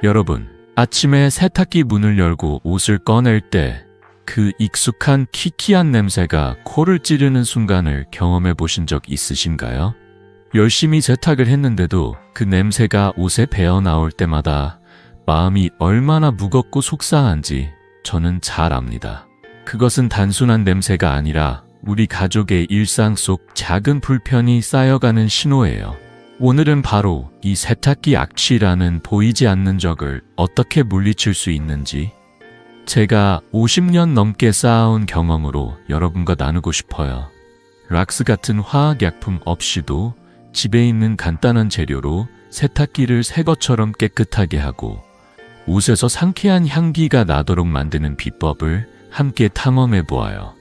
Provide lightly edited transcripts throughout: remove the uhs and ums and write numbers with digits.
여러분, 아침에 세탁기 문을 열고 옷을 꺼낼 때 그 익숙한 키키한 냄새가 코를 찌르는 순간을 경험해 보신 적 있으신가요? 열심히 세탁을 했는데도 그 냄새가 옷에 배어 나올 때마다 마음이 얼마나 무겁고 속상한지 저는 잘 압니다. 그것은 단순한 냄새가 아니라 우리 가족의 일상 속 작은 불편이 쌓여가는 신호예요. 오늘은 바로 이 세탁기 악취라는 보이지 않는 적을 어떻게 물리칠 수 있는지 제가 50년 넘게 쌓아온 경험으로 여러분과 나누고 싶어요. 락스 같은 화학약품 없이도 집에 있는 간단한 재료로 세탁기를 새 것처럼 깨끗하게 하고 옷에서 상쾌한 향기가 나도록 만드는 비법을 함께 탐험해 보아요.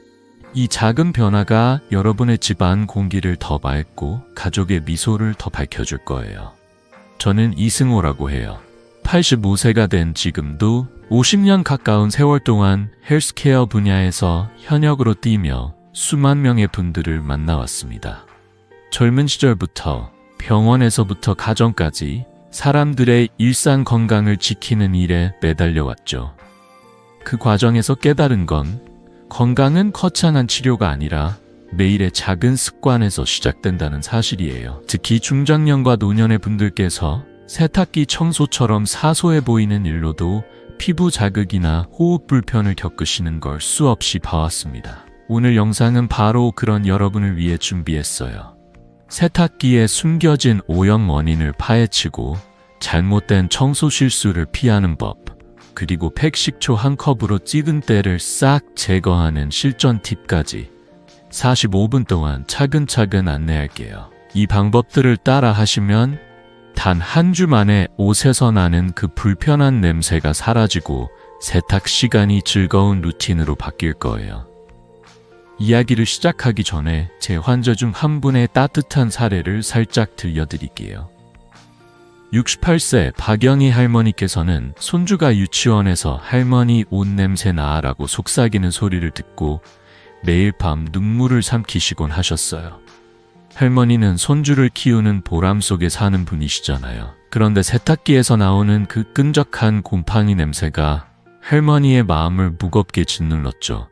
이 작은 변화가 여러분의 집안 공기를 더 맑고 가족의 미소를 더 밝혀줄 거예요. 저는 이승호라고 해요. 85세가 된 지금도 50년 가까운 세월 동안 헬스케어 분야에서 현역으로 뛰며 수만 명의 분들을 만나왔습니다. 젊은 시절부터 병원에서부터 가정까지 사람들의 일상 건강을 지키는 일에 매달려왔죠. 그 과정에서 깨달은 건 건강은 거창한 치료가 아니라 매일의 작은 습관에서 시작된다는 사실이에요. 특히 중장년과 노년의 분들께서 세탁기 청소처럼 사소해 보이는 일로도 피부 자극이나 호흡 불편을 겪으시는 걸 수없이 봐왔습니다. 오늘 영상은 바로 그런 여러분을 위해 준비했어요. 세탁기에 숨겨진 오염 원인을 파헤치고 잘못된 청소 실수를 피하는 법, 그리고 팩식초 한 컵으로 찌든 때를 싹 제거하는 실전 팁까지 45분 동안 차근차근 안내할게요. 이 방법들을 따라 하시면 단 한 주 만에 옷에서 나는 그 불편한 냄새가 사라지고 세탁 시간이 즐거운 루틴으로 바뀔 거예요. 이야기를 시작하기 전에 제 환자 중 한 분의 따뜻한 사례를 살짝 들려드릴게요. 68세 박영희 할머니께서는 손주가 유치원에서 할머니 옷 냄새 나라고 속삭이는 소리를 듣고 매일 밤 눈물을 삼키시곤 하셨어요. 할머니는 손주를 키우는 보람 속에 사는 분이시잖아요. 그런데 세탁기에서 나오는 그 끈적한 곰팡이 냄새가 할머니의 마음을 무겁게 짓눌렀죠.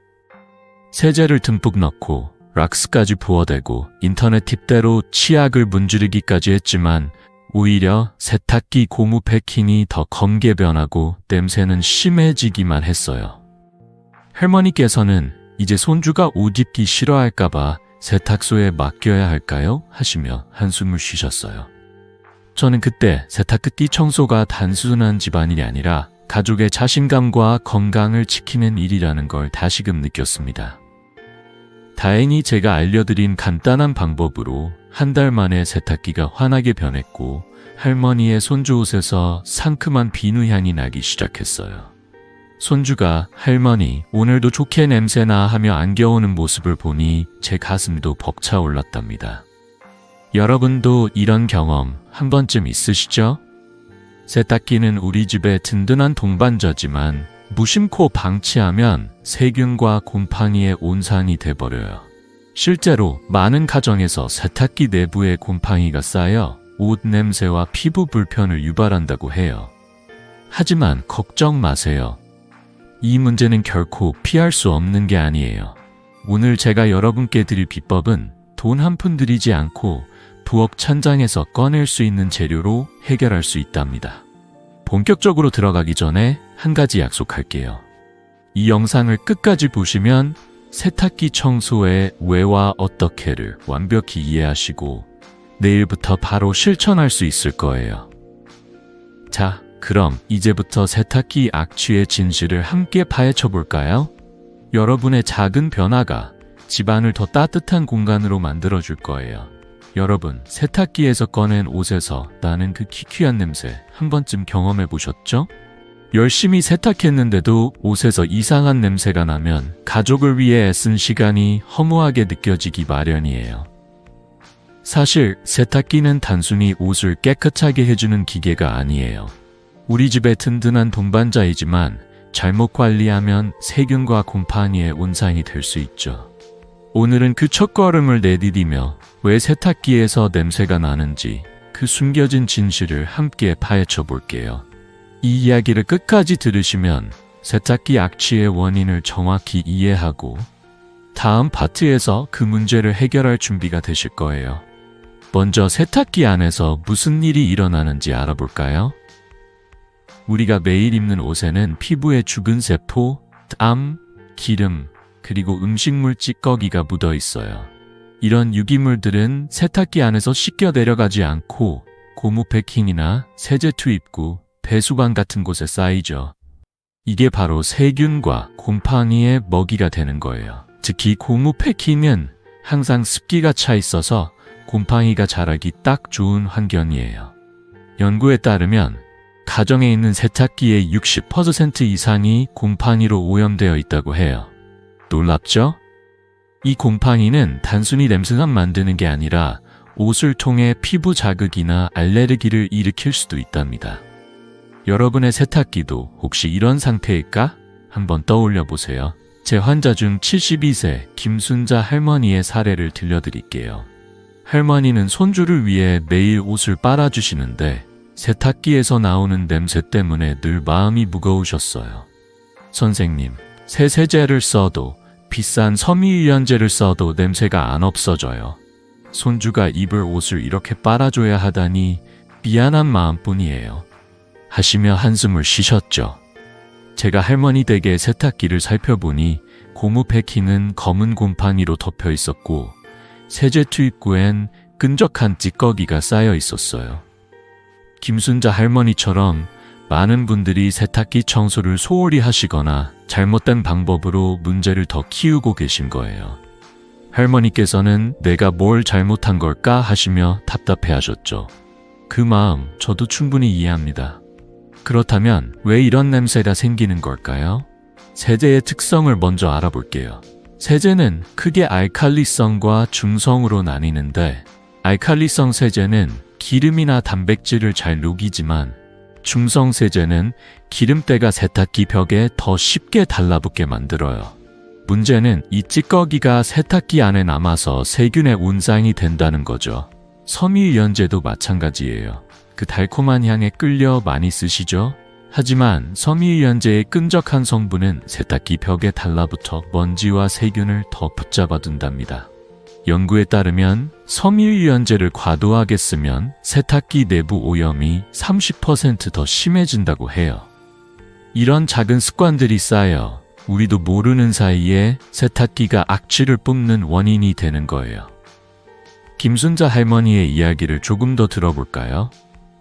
세제를 듬뿍 넣고 락스까지 부어대고 인터넷 팁대로 치약을 문지르기까지 했지만 오히려 세탁기 고무 패킹이 더 검게 변하고 냄새는 심해지기만 했어요. 할머니께서는 이제 손주가 옷 입기 싫어할까봐 세탁소에 맡겨야 할까요? 하시며 한숨을 쉬셨어요. 저는 그때 세탁기 청소가 단순한 집안일이 아니라 가족의 자신감과 건강을 지키는 일이라는 걸 다시금 느꼈습니다. 다행히 제가 알려드린 간단한 방법으로 한 달 만에 세탁기가 환하게 변했고 할머니의 손주 옷에서 상큼한 비누 향이 나기 시작했어요. 손주가 할머니 오늘도 좋게 냄새나 하며 안겨오는 모습을 보니 제 가슴도 벅차올랐답니다. 여러분도 이런 경험 한 번쯤 있으시죠? 세탁기는 우리 집의 든든한 동반자지만 무심코 방치하면 세균과 곰팡이의 온상이 돼버려요. 실제로 많은 가정에서 세탁기 내부에 곰팡이가 쌓여 옷 냄새와 피부 불편을 유발한다고 해요. 하지만 걱정 마세요. 이 문제는 결코 피할 수 없는 게 아니에요. 오늘 제가 여러분께 드릴 비법은 돈 한 푼 들이지 않고 부엌 찬장에서 꺼낼 수 있는 재료로 해결할 수 있답니다. 본격적으로 들어가기 전에 한 가지 약속할게요. 이 영상을 끝까지 보시면 세탁기 청소의 왜와 어떻게를 완벽히 이해하시고 내일부터 바로 실천할 수 있을 거예요. 자, 그럼 이제부터 세탁기 악취의 진실을 함께 파헤쳐 볼까요? 여러분의 작은 변화가 집안을 더 따뜻한 공간으로 만들어줄 거예요. 여러분, 세탁기에서 꺼낸 옷에서 나는 그 키키한 냄새 한 번쯤 경험해 보셨죠? 열심히 세탁했는데도 옷에서 이상한 냄새가 나면 가족을 위해 애쓴 시간이 허무하게 느껴지기 마련이에요. 사실 세탁기는 단순히 옷을 깨끗하게 해주는 기계가 아니에요. 우리 집의 든든한 동반자이지만 잘못 관리하면 세균과 곰팡이의 온상이 될 수 있죠. 오늘은 그 첫걸음을 내디디며 왜 세탁기에서 냄새가 나는지 그 숨겨진 진실을 함께 파헤쳐 볼게요. 이 이야기를 끝까지 들으시면 세탁기 악취의 원인을 정확히 이해하고 다음 파트에서 그 문제를 해결할 준비가 되실 거예요. 먼저 세탁기 안에서 무슨 일이 일어나는지 알아볼까요? 우리가 매일 입는 옷에는 피부에 죽은 세포, 땀, 기름, 그리고 음식물 찌꺼기가 묻어 있어요. 이런 유기물들은 세탁기 안에서 씻겨 내려가지 않고 고무 패킹이나 세제 투입구, 배수관 같은 곳에 쌓이죠. 이게 바로 세균과 곰팡이의 먹이가 되는 거예요. 특히 고무 패킹은 항상 습기가 차 있어서 곰팡이가 자라기 딱 좋은 환경이에요. 연구에 따르면 가정에 있는 세탁기의 60% 이상이 곰팡이로 오염되어 있다고 해요. 놀랍죠? 이 곰팡이는 단순히 냄새만 만드는 게 아니라 옷을 통해 피부 자극이나 알레르기를 일으킬 수도 있답니다. 여러분의 세탁기도 혹시 이런 상태일까? 한번 떠올려 보세요. 제 환자 중 72세 김순자 할머니의 사례를 들려드릴게요. 할머니는 손주를 위해 매일 옷을 빨아주시는데 세탁기에서 나오는 냄새 때문에 늘 마음이 무거우셨어요. 선생님, 새 세제를 써도 비싼 섬유유연제를 써도 냄새가 안 없어져요. 손주가 입을 옷을 이렇게 빨아줘야 하다니 미안한 마음뿐이에요. 하시며 한숨을 쉬셨죠. 제가 할머니 댁의 세탁기를 살펴보니 고무 패킹은 검은 곰팡이로 덮여 있었고 세제 투입구엔 끈적한 찌꺼기가 쌓여 있었어요. 김순자 할머니처럼 많은 분들이 세탁기 청소를 소홀히 하시거나 잘못된 방법으로 문제를 더 키우고 계신 거예요. 할머니께서는 내가 뭘 잘못한 걸까 하시며 답답해 하셨죠. 그 마음 저도 충분히 이해합니다. 그렇다면 왜 이런 냄새가 생기는 걸까요? 세제의 특성을 먼저 알아볼게요. 세제는 크게 알칼리성과 중성으로 나뉘는데 알칼리성 세제는 기름이나 단백질을 잘 녹이지만 중성 세제는 기름때가 세탁기 벽에 더 쉽게 달라붙게 만들어요. 문제는 이 찌꺼기가 세탁기 안에 남아서 세균의 온상이 된다는 거죠. 섬유유연제도 마찬가지예요. 그 달콤한 향에 끌려 많이 쓰시죠? 하지만 섬유유연제의 끈적한 성분은 세탁기 벽에 달라붙어 먼지와 세균을 더 붙잡아둔답니다. 연구에 따르면 섬유유연제를 과도하게 쓰면 세탁기 내부 오염이 30% 더 심해진다고 해요. 이런 작은 습관들이 쌓여 우리도 모르는 사이에 세탁기가 악취를 뿜는 원인이 되는 거예요. 김순자 할머니의 이야기를 조금 더 들어볼까요?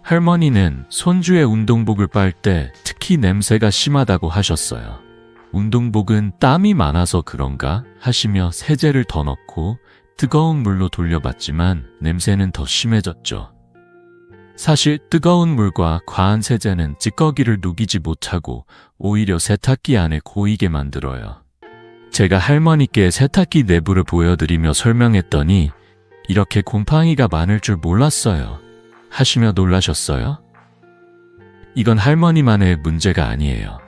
할머니는 손주의 운동복을 빨 때 특히 냄새가 심하다고 하셨어요. 운동복은 땀이 많아서 그런가 하시며 세제를 더 넣고 뜨거운 물로 돌려봤지만 냄새는 더 심해졌죠. 사실 뜨거운 물과 과한 세제는 찌꺼기를 녹이지 못하고 오히려 세탁기 안에 고이게 만들어요. 제가 할머니께 세탁기 내부를 보여드리며 설명했더니 이렇게 곰팡이가 많을 줄 몰랐어요. 하시며 놀라셨어요? 이건 할머니만의 문제가 아니에요.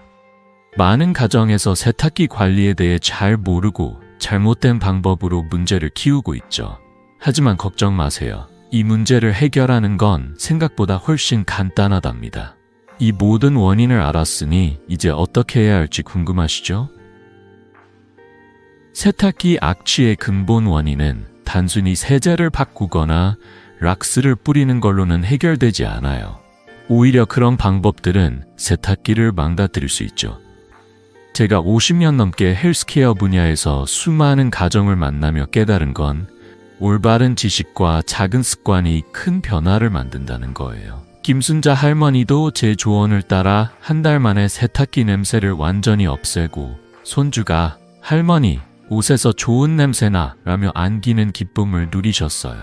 많은 가정에서 세탁기 관리에 대해 잘 모르고 잘못된 방법으로 문제를 키우고 있죠. 하지만 걱정 마세요. 이 문제를 해결하는 건 생각보다 훨씬 간단하답니다. 이 모든 원인을 알았으니 이제 어떻게 해야 할지 궁금하시죠? 세탁기 악취의 근본 원인은 단순히 세제를 바꾸거나 락스를 뿌리는 걸로는 해결되지 않아요. 오히려 그런 방법들은 세탁기를 망가뜨릴 수 있죠. 제가 50년 넘게 헬스케어 분야에서 수많은 가정을 만나며 깨달은 건 올바른 지식과 작은 습관이 큰 변화를 만든다는 거예요. 김순자 할머니도 제 조언을 따라 한 달 만에 세탁기 냄새를 완전히 없애고 손주가 할머니, 옷에서 좋은 냄새나 라며 안기는 기쁨을 누리셨어요.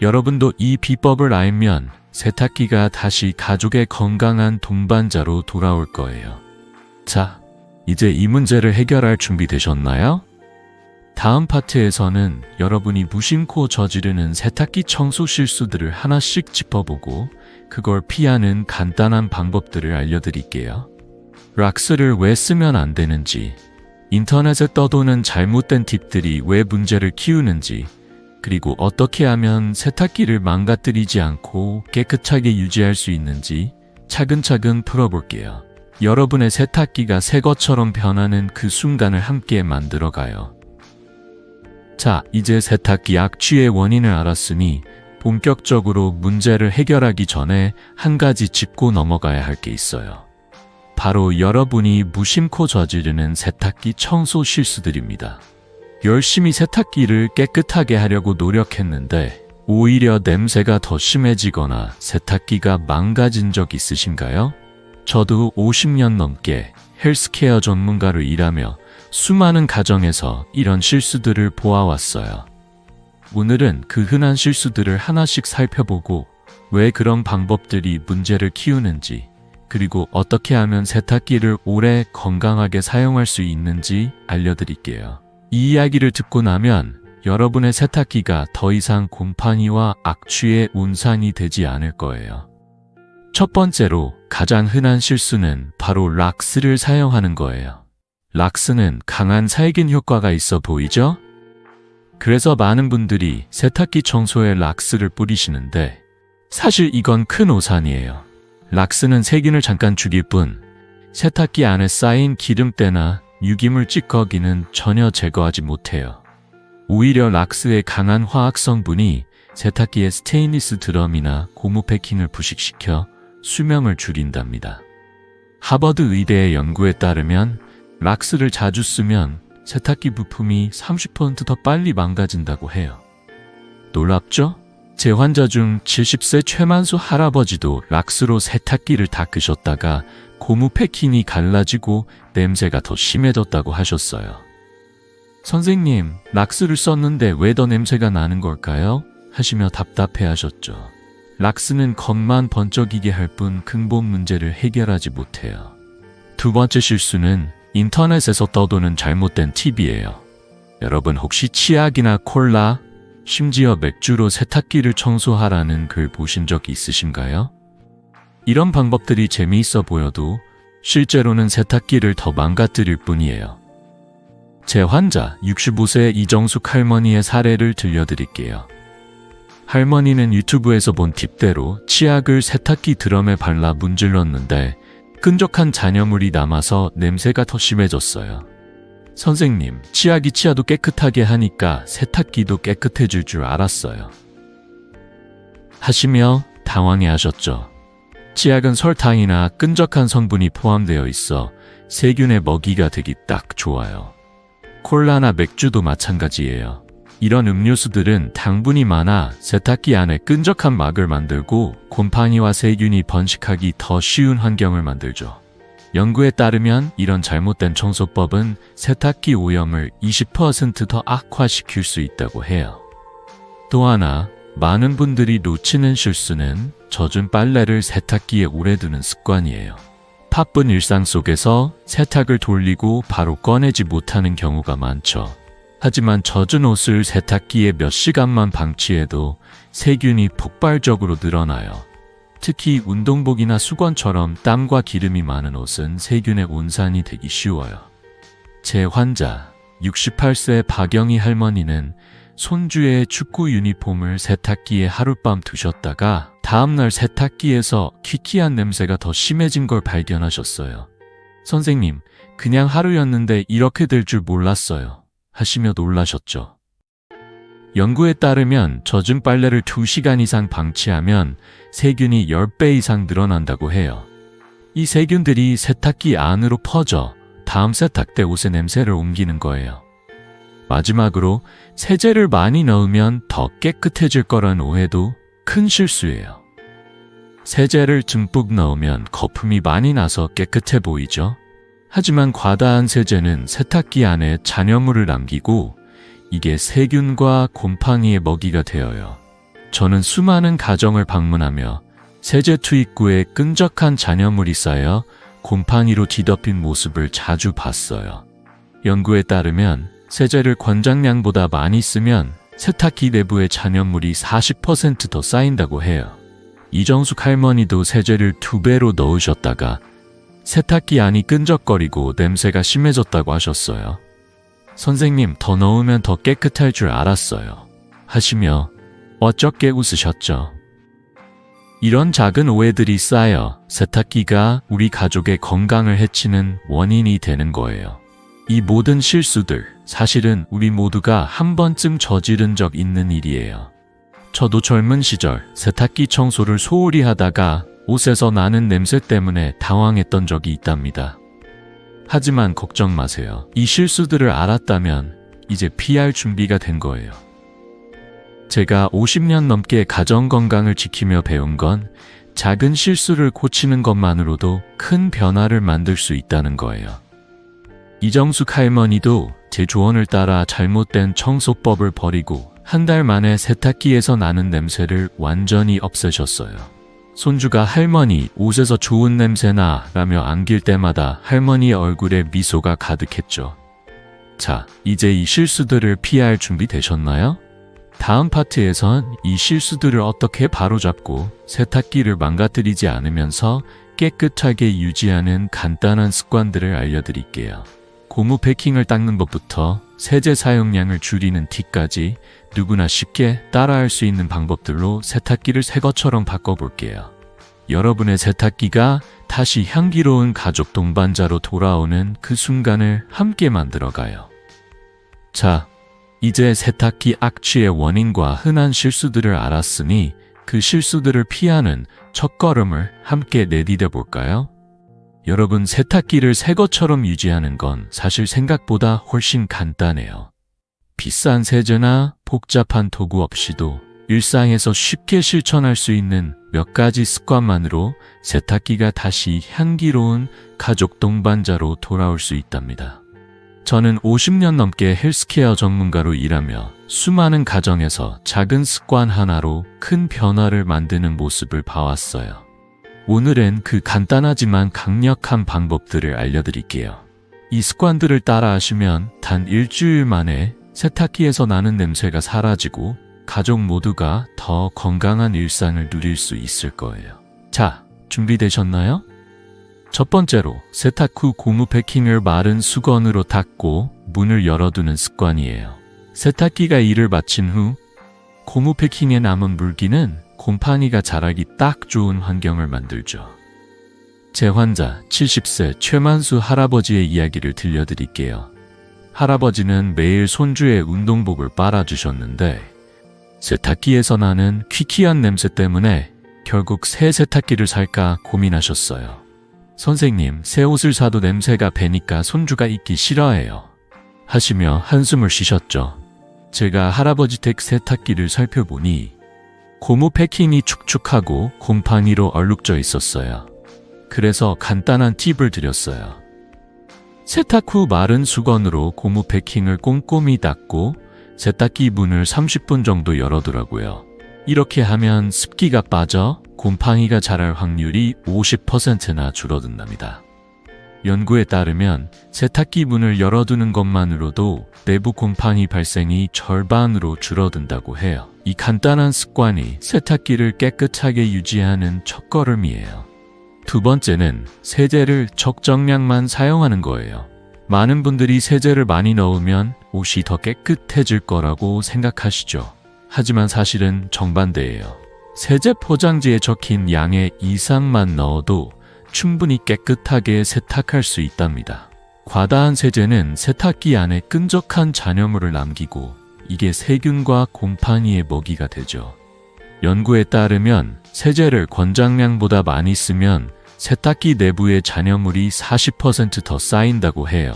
여러분도 이 비법을 알면 세탁기가 다시 가족의 건강한 동반자로 돌아올 거예요. 자, 이제 이 문제를 해결할 준비 되셨나요? 다음 파트에서는 여러분이 무심코 저지르는 세탁기 청소 실수들을 하나씩 짚어보고 그걸 피하는 간단한 방법들을 알려드릴게요. 락스를 왜 쓰면 안 되는지, 인터넷에 떠도는 잘못된 팁들이 왜 문제를 키우는지, 그리고 어떻게 하면 세탁기를 망가뜨리지 않고 깨끗하게 유지할 수 있는지 차근차근 풀어볼게요. 여러분의 세탁기가 새 것처럼 변하는 그 순간을 함께 만들어가요. 자, 이제 세탁기 악취의 원인을 알았으니 본격적으로 문제를 해결하기 전에 한 가지 짚고 넘어가야 할 게 있어요. 바로 여러분이 무심코 저지르는 세탁기 청소 실수들입니다. 열심히 세탁기를 깨끗하게 하려고 노력했는데 오히려 냄새가 더 심해지거나 세탁기가 망가진 적 있으신가요? 저도 50년 넘게 헬스케어 전문가로 일하며 수많은 가정에서 이런 실수들을 보아왔어요. 오늘은 그 흔한 실수들을 하나씩 살펴보고 왜 그런 방법들이 문제를 키우는지, 그리고 어떻게 하면 세탁기를 오래 건강하게 사용할 수 있는지 알려드릴게요. 이 이야기를 듣고 나면 여러분의 세탁기가 더 이상 곰팡이와 악취의 운산이 되지 않을 거예요. 첫 번째로 가장 흔한 실수는 바로 락스를 사용하는 거예요. 락스는 강한 살균 효과가 있어 보이죠? 그래서 많은 분들이 세탁기 청소에 락스를 뿌리시는데 사실 이건 큰 오산이에요. 락스는 세균을 잠깐 죽일 뿐 세탁기 안에 쌓인 기름때나 유기물 찌꺼기는 전혀 제거하지 못해요. 오히려 락스의 강한 화학 성분이 세탁기의 스테인리스 드럼이나 고무 패킹을 부식시켜 수명을 줄인답니다. 하버드 의대의 연구에 따르면 락스를 자주 쓰면 세탁기 부품이 30% 더 빨리 망가진다고 해요. 놀랍죠? 제 환자 중 70세 최만수 할아버지도 락스로 세탁기를 닦으셨다가 고무 패킹이 갈라지고 냄새가 더 심해졌다고 하셨어요. 선생님, 락스를 썼는데 왜 더 냄새가 나는 걸까요? 하시며 답답해 하셨죠. 락스는 겉만 번쩍이게 할 뿐 근본 문제를 해결하지 못해요. 두 번째 실수는 인터넷에서 떠도는 잘못된 팁이에요. 여러분 혹시 치약이나 콜라, 심지어 맥주로 세탁기를 청소하라는 글 보신 적 있으신가요? 이런 방법들이 재미있어 보여도 실제로는 세탁기를 더 망가뜨릴 뿐이에요. 제 환자 65세 이정숙 할머니의 사례를 들려드릴게요. 할머니는 유튜브에서 본 팁대로 치약을 세탁기 드럼에 발라 문질렀는데 끈적한 잔여물이 남아서 냄새가 더 심해졌어요. 선생님, 치약이 치아도 깨끗하게 하니까 세탁기도 깨끗해질 줄 알았어요. 하시며 당황해 하셨죠. 치약은 설탕이나 끈적한 성분이 포함되어 있어 세균의 먹이가 되기 딱 좋아요. 콜라나 맥주도 마찬가지예요. 이런 음료수들은 당분이 많아 세탁기 안에 끈적한 막을 만들고 곰팡이와 세균이 번식하기 더 쉬운 환경을 만들죠. 연구에 따르면 이런 잘못된 청소법은 세탁기 오염을 20% 더 악화시킬 수 있다고 해요. 또 하나, 많은 분들이 놓치는 실수는 젖은 빨래를 세탁기에 오래 두는 습관이에요. 바쁜 일상 속에서 세탁을 돌리고 바로 꺼내지 못하는 경우가 많죠. 하지만 젖은 옷을 세탁기에 몇 시간만 방치해도 세균이 폭발적으로 늘어나요. 특히 운동복이나 수건처럼 땀과 기름이 많은 옷은 세균의 온산이 되기 쉬워요. 제 환자 68세 박영희 할머니는 손주의 축구 유니폼을 세탁기에 하룻밤 두셨다가 다음날 세탁기에서 키키한 냄새가 더 심해진 걸 발견하셨어요. 선생님, 그냥 하루였는데 이렇게 될 줄 몰랐어요. 하시며 놀라셨죠. 연구에 따르면 젖은 빨래를 2시간 이상 방치하면 세균이 10배 이상 늘어난다고 해요. 이 세균들이 세탁기 안으로 퍼져 다음 세탁 때 옷의 냄새를 옮기는 거예요. 마지막으로 세제를 많이 넣으면 더 깨끗해질 거란 오해도 큰 실수예요. 세제를 듬뿍 넣으면 거품이 많이 나서 깨끗해 보이죠? 하지만 과다한 세제는 세탁기 안에 잔여물을 남기고 이게 세균과 곰팡이의 먹이가 되어요. 저는 수많은 가정을 방문하며 세제 투입구에 끈적한 잔여물이 쌓여 곰팡이로 뒤덮인 모습을 자주 봤어요. 연구에 따르면 세제를 권장량보다 많이 쓰면 세탁기 내부의 잔여물이 40% 더 쌓인다고 해요. 이정숙 할머니도 세제를 2배로 넣으셨다가 세탁기 안이 끈적거리고 냄새가 심해졌다고 하셨어요. 선생님, 더 넣으면 더 깨끗할 줄 알았어요. 하시며 어쩌게 웃으셨죠. 이런 작은 오해들이 쌓여 세탁기가 우리 가족의 건강을 해치는 원인이 되는 거예요. 이 모든 실수들, 사실은 우리 모두가 한 번쯤 저지른 적 있는 일이에요. 저도 젊은 시절 세탁기 청소를 소홀히 하다가 옷에서 나는 냄새 때문에 당황했던 적이 있답니다. 하지만 걱정 마세요. 이 실수들을 알았다면 이제 피할 준비가 된 거예요. 제가 50년 넘게 가정 건강을 지키며 배운 건 작은 실수를 고치는 것만으로도 큰 변화를 만들 수 있다는 거예요. 이정숙 할머니도 제 조언을 따라 잘못된 청소법을 버리고 한 달 만에 세탁기에서 나는 냄새를 완전히 없애셨어요. 손주가 할머니 옷에서 좋은 냄새나 라며 안길 때마다 할머니의 얼굴에 미소가 가득했죠. 자, 이제 이 실수들을 피할 준비 되셨나요? 다음 파트에선 이 실수들을 어떻게 바로잡고 세탁기를 망가뜨리지 않으면서 깨끗하게 유지하는 간단한 습관들을 알려드릴게요. 고무 패킹을 닦는 법부터 세제 사용량을 줄이는 팁까지 누구나 쉽게 따라할 수 있는 방법들로 세탁기를 새 것처럼 바꿔볼게요. 여러분의 세탁기가 다시 향기로운 가족 동반자로 돌아오는 그 순간을 함께 만들어가요. 자, 이제 세탁기 악취의 원인과 흔한 실수들을 알았으니 그 실수들을 피하는 첫걸음을 함께 내디뎌 볼까요? 여러분, 세탁기를 새 것처럼 유지하는 건 사실 생각보다 훨씬 간단해요. 비싼 세제나 복잡한 도구 없이도 일상에서 쉽게 실천할 수 있는 몇 가지 습관만으로 세탁기가 다시 향기로운 가족 동반자로 돌아올 수 있답니다. 저는 50년 넘게 헬스케어 전문가로 일하며 수많은 가정에서 작은 습관 하나로 큰 변화를 만드는 모습을 봐왔어요. 오늘은 그 간단하지만 강력한 방법들을 알려드릴게요. 이 습관들을 따라하시면 단 일주일 만에 세탁기에서 나는 냄새가 사라지고 가족 모두가 더 건강한 일상을 누릴 수 있을 거예요. 자, 준비되셨나요? 첫 번째로, 세탁 후 고무 패킹을 마른 수건으로 닦고 문을 열어두는 습관이에요. 세탁기가 일을 마친 후 고무 패킹에 남은 물기는 곰팡이가 자라기 딱 좋은 환경을 만들죠. 제 환자 70세 최만수 할아버지의 이야기를 들려드릴게요. 할아버지는 매일 손주의 운동복을 빨아주셨는데 세탁기에서 나는 퀴퀴한 냄새 때문에 결국 새 세탁기를 살까 고민하셨어요. 선생님, 새 옷을 사도 냄새가 배니까 손주가 입기 싫어해요. 하시며 한숨을 쉬셨죠. 제가 할아버지 댁 세탁기를 살펴보니 고무 패킹이 축축하고 곰팡이로 얼룩져 있었어요. 그래서 간단한 팁을 드렸어요. 세탁 후 마른 수건으로 고무 패킹을 꼼꼼히 닦고 세탁기 문을 30분 정도 열어두라고요. 이렇게 하면 습기가 빠져 곰팡이가 자랄 확률이 50%나 줄어든답니다. 연구에 따르면 세탁기 문을 열어두는 것만으로도 내부 곰팡이 발생이 절반으로 줄어든다고 해요. 이 간단한 습관이 세탁기를 깨끗하게 유지하는 첫걸음이에요. 두 번째는 세제를 적정량만 사용하는 거예요. 많은 분들이 세제를 많이 넣으면 옷이 더 깨끗해질 거라고 생각하시죠. 하지만 사실은 정반대예요. 세제 포장지에 적힌 양의 이상만 넣어도 충분히 깨끗하게 세탁할 수 있답니다. 과다한 세제는 세탁기 안에 끈적한 잔여물을 남기고 이게 세균과 곰팡이의 먹이가 되죠. 연구에 따르면 세제를 권장량보다 많이 쓰면 세탁기 내부의 잔여물이 40% 더 쌓인다고 해요.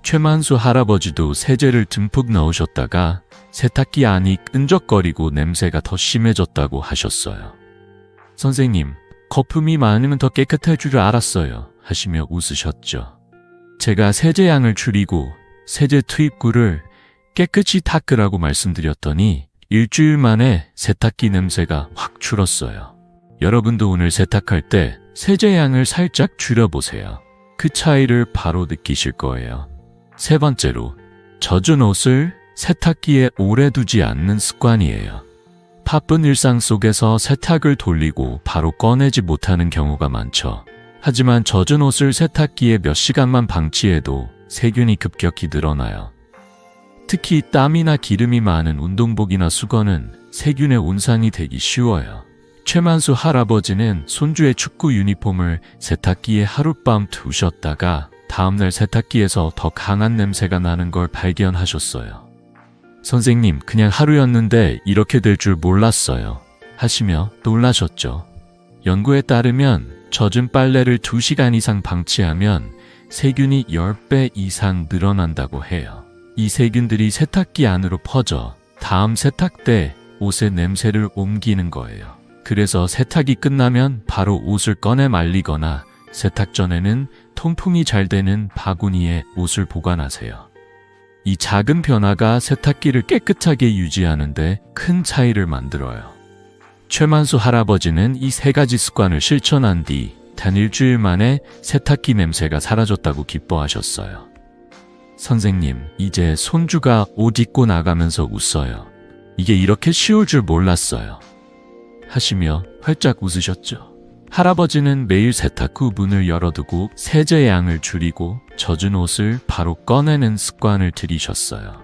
최만수 할아버지도 세제를 듬뿍 넣으셨다가 세탁기 안이 끈적거리고 냄새가 더 심해졌다고 하셨어요. 선생님, 거품이 많으면 더 깨끗할 줄 알았어요. 하시며 웃으셨죠. 제가 세제양을 줄이고 세제 투입구를 깨끗이 닦으라고 말씀드렸더니 일주일 만에 세탁기 냄새가 확 줄었어요. 여러분도 오늘 세탁할 때 세제양을 살짝 줄여보세요. 그 차이를 바로 느끼실 거예요. 세 번째로, 젖은 옷을 세탁기에 오래 두지 않는 습관이에요. 바쁜 일상 속에서 세탁을 돌리고 바로 꺼내지 못하는 경우가 많죠. 하지만 젖은 옷을 세탁기에 몇 시간만 방치해도 세균이 급격히 늘어나요. 특히 땀이나 기름이 많은 운동복이나 수건은 세균의 온상이 되기 쉬워요. 최만수 할아버지는 손주의 축구 유니폼을 세탁기에 하룻밤 두셨다가 다음날 세탁기에서 더 강한 냄새가 나는 걸 발견하셨어요. 선생님, 그냥 하루였는데 이렇게 될 줄 몰랐어요. 하시며 놀라셨죠. 연구에 따르면 젖은 빨래를 2시간 이상 방치하면 세균이 10배 이상 늘어난다고 해요. 이 세균들이 세탁기 안으로 퍼져 다음 세탁 때 옷의 냄새를 옮기는 거예요. 그래서 세탁이 끝나면 바로 옷을 꺼내 말리거나 세탁 전에는 통풍이 잘 되는 바구니에 옷을 보관하세요. 이 작은 변화가 세탁기를 깨끗하게 유지하는데 큰 차이를 만들어요. 최만수 할아버지는 이 3가지 습관을 실천한 뒤 단 일주일 만에 세탁기 냄새가 사라졌다고 기뻐하셨어요. 선생님, 이제 손주가 옷 입고 나가면서 웃어요. 이게 이렇게 쉬울 줄 몰랐어요. 하시며 활짝 웃으셨죠. 할아버지는 매일 세탁 후 문을 열어두고 세제 양을 줄이고 젖은 옷을 바로 꺼내는 습관을 들이셨어요.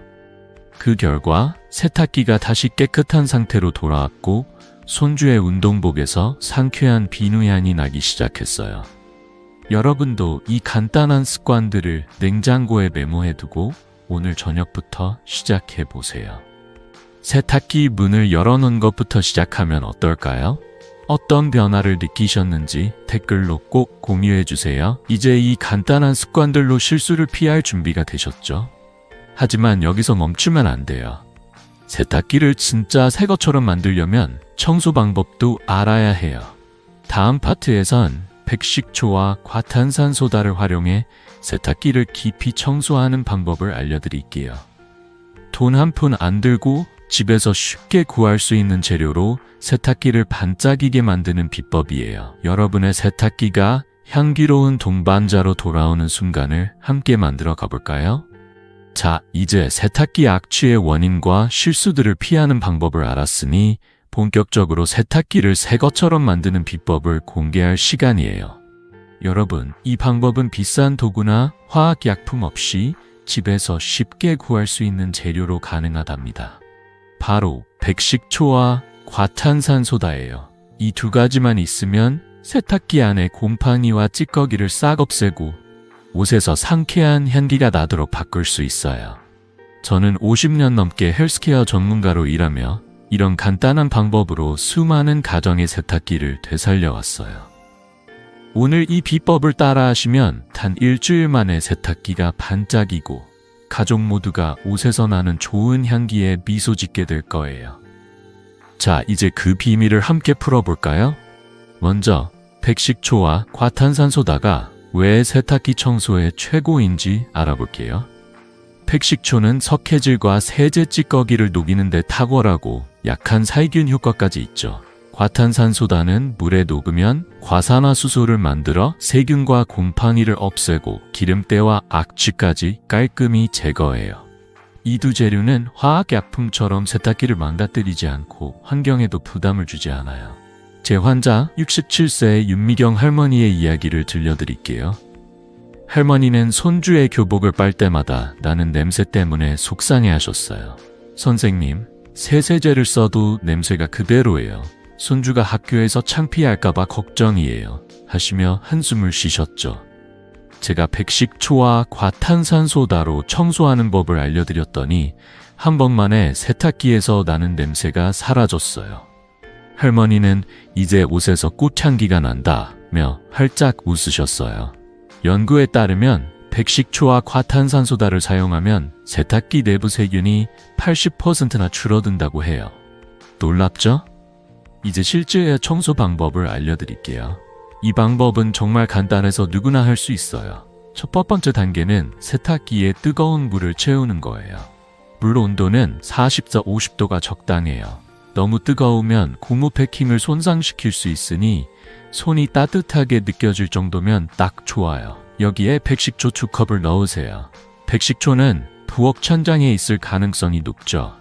그 결과 세탁기가 다시 깨끗한 상태로 돌아왔고 손주의 운동복에서 상쾌한 비누향이 나기 시작했어요. 여러분도 이 간단한 습관들을 냉장고에 메모해두고 오늘 저녁부터 시작해보세요. 세탁기 문을 열어놓은 것부터 시작하면 어떨까요? 어떤 변화를 느끼셨는지 댓글로 꼭 공유해주세요. 이제 이 간단한 습관들로 실수를 피할 준비가 되셨죠? 하지만 여기서 멈추면 안 돼요. 세탁기를 진짜 새 것처럼 만들려면 청소 방법도 알아야 해요. 다음 파트에선 백식초와 과탄산소다를 활용해 세탁기를 깊이 청소하는 방법을 알려드릴게요. 돈 한 푼 안 들고 집에서 쉽게 구할 수 있는 재료로 세탁기를 반짝이게 만드는 비법이에요. 여러분의 세탁기가 향기로운 동반자로 돌아오는 순간을 함께 만들어 가볼까요? 자, 이제 세탁기 악취의 원인과 실수들을 피하는 방법을 알았으니 본격적으로 세탁기를 새 것처럼 만드는 비법을 공개할 시간이에요. 여러분, 이 방법은 비싼 도구나 화학약품 없이 집에서 쉽게 구할 수 있는 재료로 가능하답니다. 바로 백식초와 과탄산소다예요. 이 2가지만 있으면 세탁기 안에 곰팡이와 찌꺼기를 싹 없애고 옷에서 상쾌한 향기가 나도록 바꿀 수 있어요. 저는 50년 넘게 헬스케어 전문가로 일하며 이런 간단한 방법으로 수많은 가정의 세탁기를 되살려왔어요. 오늘 이 비법을 따라하시면 단 일주일 만에 세탁기가 반짝이고 가족 모두가 옷에서 나는 좋은 향기에 미소 짓게 될 거예요. 자, 이제 그 비밀을 함께 풀어볼까요? 먼저 백식초와 과탄산소다가 왜 세탁기 청소에 최고인지 알아볼게요. 백식초는 석회질과 세제 찌꺼기를 녹이는 데 탁월하고 약한 살균 효과까지 있죠. 과탄산소다는 물에 녹으면 과산화수소를 만들어 세균과 곰팡이를 없애고 기름때와 악취까지 깔끔히 제거해요. 이 2 재료는 화학약품처럼 세탁기를 망가뜨리지 않고 환경에도 부담을 주지 않아요. 제 환자 67세의 윤미경 할머니의 이야기를 들려드릴게요. 할머니는 손주의 교복을 빨 때마다 나는 냄새 때문에 속상해 하셨어요. 선생님, 새 세제를 써도 냄새가 그대로예요. 손주가 학교에서 창피할까봐 걱정이에요. 하시며 한숨을 쉬셨죠. 제가 백식초와 과탄산소다로 청소하는 법을 알려드렸더니 한 번만에 세탁기에서 나는 냄새가 사라졌어요. 할머니는 이제 옷에서 꽃향기가 난다며 활짝 웃으셨어요. 연구에 따르면 백식초와 과탄산소다를 사용하면 세탁기 내부 세균이 80%나 줄어든다고 해요. 놀랍죠? 이제 실제 청소 방법을 알려드릴게요. 이 방법은 정말 간단해서 누구나 할 수 있어요. 첫 번째 단계는 세탁기에 뜨거운 물을 채우는 거예요. 물 온도는 40도, 50도가 적당해요. 너무 뜨거우면 고무 패킹을 손상시킬 수 있으니 손이 따뜻하게 느껴질 정도면 딱 좋아요. 여기에 백식초 2컵을 넣으세요. 백식초는 부엌 천장에 있을 가능성이 높죠.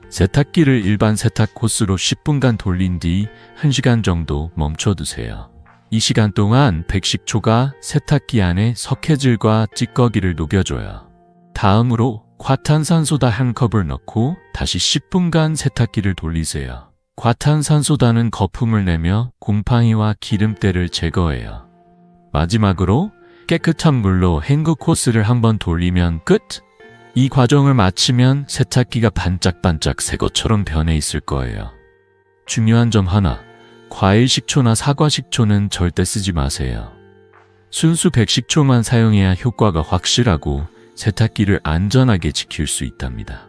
세탁기를 일반 세탁 코스로 10분간 돌린 뒤 1시간 정도 멈춰두세요. 이 시간 동안 백식초가 세탁기 안에 석회질과 찌꺼기를 녹여줘요. 다음으로 과탄산소다 1컵을 넣고 다시 10분간 세탁기를 돌리세요. 과탄산소다는 거품을 내며 곰팡이와 기름때를 제거해요. 마지막으로 깨끗한 물로 헹구 코스를 한번 돌리면 끝! 이 과정을 마치면 세탁기가 반짝반짝 새 것처럼 변해 있을 거예요. 중요한 점 하나, 과일 식초나 사과 식초는 절대 쓰지 마세요. 순수 백식초만 사용해야 효과가 확실하고 세탁기를 안전하게 지킬 수 있답니다.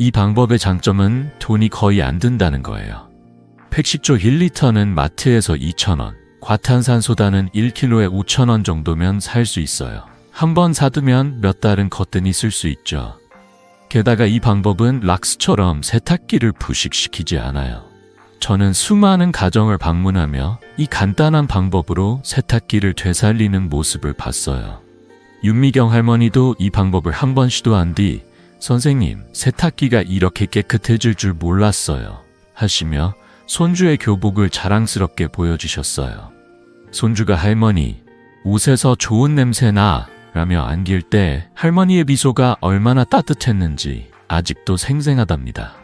이 방법의 장점은 돈이 거의 안 든다는 거예요. 백식초 1리터는 마트에서 2,000원, 과탄산소다는 1kg에 5,000원 정도면 살 수 있어요. 한번 사두면 몇 달은 거뜬히 쓸 수 있죠. 게다가 이 방법은 락스처럼 세탁기를 부식시키지 않아요. 저는 수많은 가정을 방문하며 이 간단한 방법으로 세탁기를 되살리는 모습을 봤어요. 윤미경 할머니도 이 방법을 한번 시도한 뒤 선생님, 세탁기가 이렇게 깨끗해질 줄 몰랐어요 하시며 손주의 교복을 자랑스럽게 보여주셨어요. 손주가 할머니, 옷에서 좋은 냄새 나 라며 안길 때 할머니의 미소가 얼마나 따뜻했는지 아직도 생생하답니다.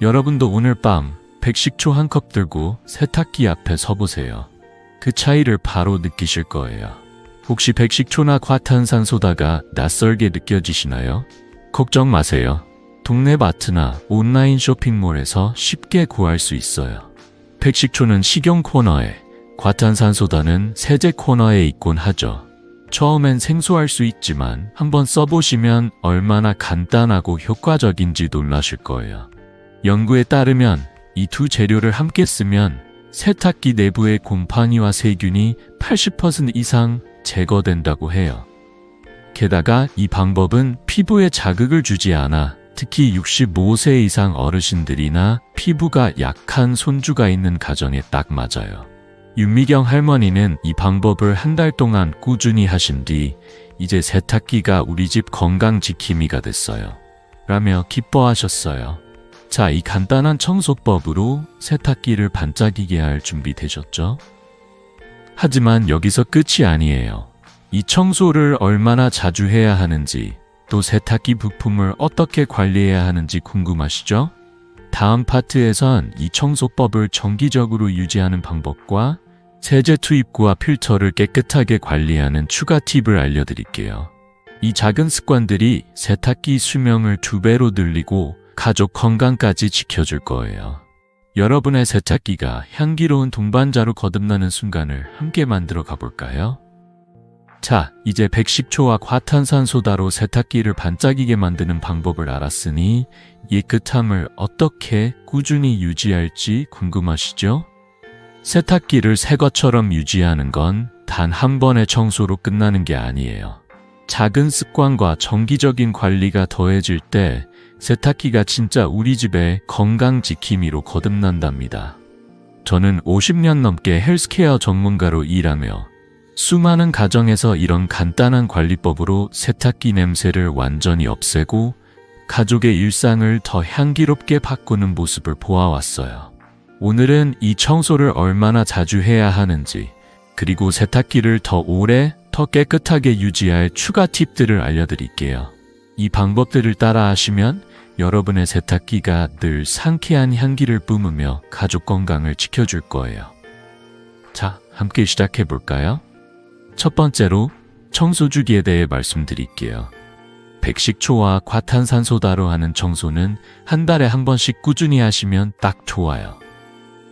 여러분도 오늘 밤 백식초 한 컵 들고 세탁기 앞에 서보세요. 그 차이를 바로 느끼실 거예요. 혹시 백식초나 과탄산소다가 낯설게 느껴지시나요? 걱정 마세요. 동네 마트나 온라인 쇼핑몰에서 쉽게 구할 수 있어요. 백식초는 식용 코너에, 과탄산소다는 세제 코너에 있곤 하죠. 처음엔 생소할 수 있지만 한번 써보시면 얼마나 간단하고 효과적인지 놀라실 거예요. 연구에 따르면 이 두 재료를 함께 쓰면 세탁기 내부의 곰팡이와 세균이 80% 이상 제거된다고 해요. 게다가 이 방법은 피부에 자극을 주지 않아 특히 65세 이상 어르신들이나 피부가 약한 손주가 있는 가정에 딱 맞아요. 윤미경 할머니는 이 방법을 한 달 동안 꾸준히 하신 뒤 이제 세탁기가 우리 집 건강 지킴이가 됐어요. 라며 기뻐하셨어요. 자, 이 간단한 청소법으로 세탁기를 반짝이게 할 준비 되셨죠? 하지만 여기서 끝이 아니에요. 이 청소를 얼마나 자주 해야 하는지, 또 세탁기 부품을 어떻게 관리해야 하는지 궁금하시죠? 다음 파트에선 이 청소법을 정기적으로 유지하는 방법과 세제 투입구와 필터를 깨끗하게 관리하는 추가 팁을 알려드릴게요. 이 작은 습관들이 세탁기 수명을 2배로 늘리고 가족 건강까지 지켜줄 거예요. 여러분의 세탁기가 향기로운 동반자로 거듭나는 순간을 함께 만들어 가볼까요? 자, 이제 백식초와 과탄산소다로 세탁기를 반짝이게 만드는 방법을 알았으니 깨끗함을 어떻게 꾸준히 유지할지 궁금하시죠? 세탁기를 새 것처럼 유지하는 건 단 한 번의 청소로 끝나는 게 아니에요. 작은 습관과 정기적인 관리가 더해질 때 세탁기가 진짜 우리 집의 건강 지킴이로 거듭난답니다. 저는 50년 넘게 헬스케어 전문가로 일하며 수많은 가정에서 이런 간단한 관리법으로 세탁기 냄새를 완전히 없애고 가족의 일상을 더 향기롭게 바꾸는 모습을 보아왔어요. 오늘은 이 청소를 얼마나 자주 해야 하는지, 그리고 세탁기를 더 오래, 더 깨끗하게 유지할 추가 팁들을 알려드릴게요. 이 방법들을 따라 하시면 여러분의 세탁기가 늘 상쾌한 향기를 뿜으며 가족 건강을 지켜줄 거예요. 자, 함께 시작해 볼까요? 첫 번째로 청소주기에 대해 말씀드릴게요. 백식초와 과탄산소다로 하는 청소는 한 달에 한 번씩 꾸준히 하시면 딱 좋아요.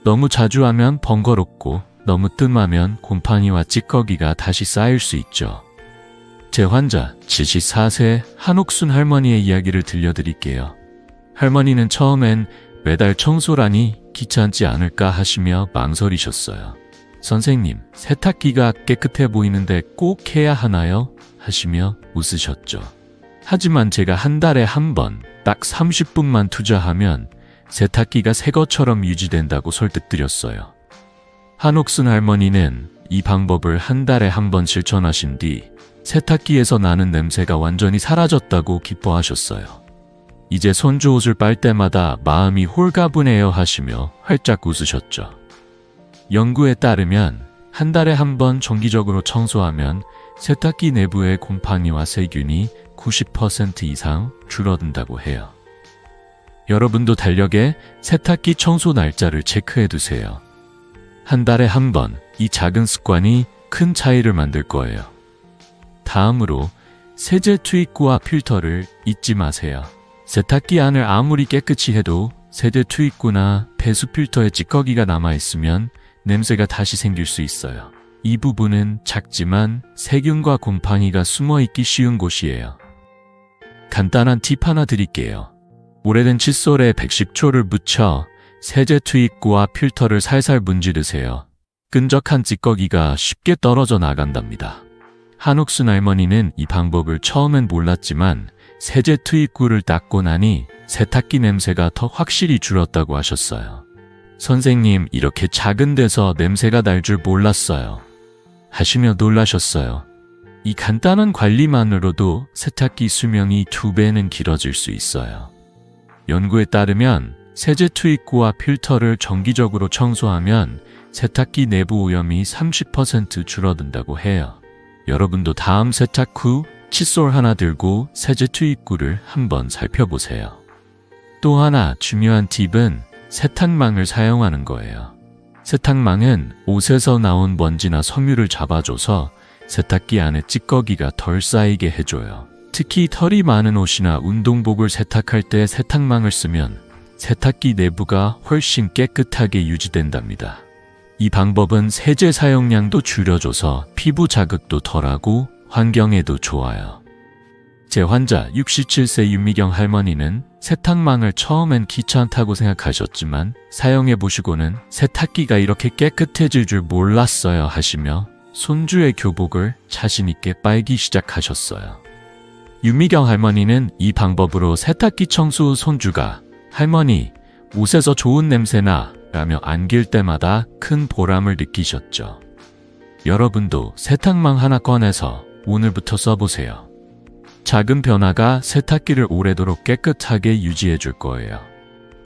너무 자주 하면 번거롭고 너무 뜸하면 곰팡이와 찌꺼기가 다시 쌓일 수 있죠. 제 환자 74세 한옥순 할머니의 이야기를 들려드릴게요. 할머니는 처음엔 매달 청소라니 귀찮지 않을까 하시며 망설이셨어요. 선생님, 세탁기가 깨끗해 보이는데 꼭 해야 하나요? 하시며 웃으셨죠. 하지만 제가 한 달에 한 번, 딱 30분만 투자하면 세탁기가 새 것처럼 유지된다고 설득드렸어요. 한옥순 할머니는 이 방법을 한 달에 한 번 실천하신 뒤 세탁기에서 나는 냄새가 완전히 사라졌다고 기뻐하셨어요. 이제 손주 옷을 빨 때마다 마음이 홀가분해요 하시며 활짝 웃으셨죠. 연구에 따르면 한 달에 한 번 정기적으로 청소하면 세탁기 내부의 곰팡이와 세균이 90% 이상 줄어든다고 해요. 여러분도 달력에 세탁기 청소 날짜를 체크해 두세요. 한 달에 한 번 이 작은 습관이 큰 차이를 만들 거예요. 다음으로 세제 투입구와 필터를 잊지 마세요. 세탁기 안을 아무리 깨끗이 해도 세제 투입구나 배수 필터에 찌꺼기가 남아있으면 냄새가 다시 생길 수 있어요. 이 부분은 작지만 세균과 곰팡이가 숨어있기 쉬운 곳이에요. 간단한 팁 하나 드릴게요. 오래된 칫솔에 백식초를 묻혀 세제 투입구와 필터를 살살 문지르세요. 끈적한 찌꺼기가 쉽게 떨어져 나간답니다. 한옥순 할머니는 이 방법을 처음엔 몰랐지만 세제 투입구를 닦고 나니 세탁기 냄새가 더 확실히 줄었다고 하셨어요. 선생님, 이렇게 작은 데서 냄새가 날 줄 몰랐어요. 하시며 놀라셨어요. 이 간단한 관리만으로도 세탁기 수명이 2배는 길어질 수 있어요. 연구에 따르면 세제 투입구와 필터를 정기적으로 청소하면 세탁기 내부 오염이 30% 줄어든다고 해요. 여러분도 다음 세탁 후 칫솔 하나 들고 세제 투입구를 한번 살펴보세요. 또 하나 중요한 팁은 세탁망을 사용하는 거예요. 세탁망은 옷에서 나온 먼지나 섬유를 잡아줘서 세탁기 안에 찌꺼기가 덜 쌓이게 해줘요. 특히 털이 많은 옷이나 운동복을 세탁할 때 세탁망을 쓰면 세탁기 내부가 훨씬 깨끗하게 유지된답니다. 이 방법은 세제 사용량도 줄여줘서 피부 자극도 덜하고 환경에도 좋아요. 제 환자 67세 윤미경 할머니는 세탁망을 처음엔 귀찮다고 생각하셨지만 사용해보시고는 세탁기가 이렇게 깨끗해질 줄 몰랐어요 하시며 손주의 교복을 자신있게 빨기 시작하셨어요. 윤미경 할머니는 이 방법으로 세탁기 청소 후 손주가 할머니, 옷에서 좋은 냄새나 라며 안길 때마다 큰 보람을 느끼셨죠. 여러분도 세탁망 하나 꺼내서 오늘부터 써보세요. 작은 변화가 세탁기를 오래도록 깨끗하게 유지해 줄 거예요.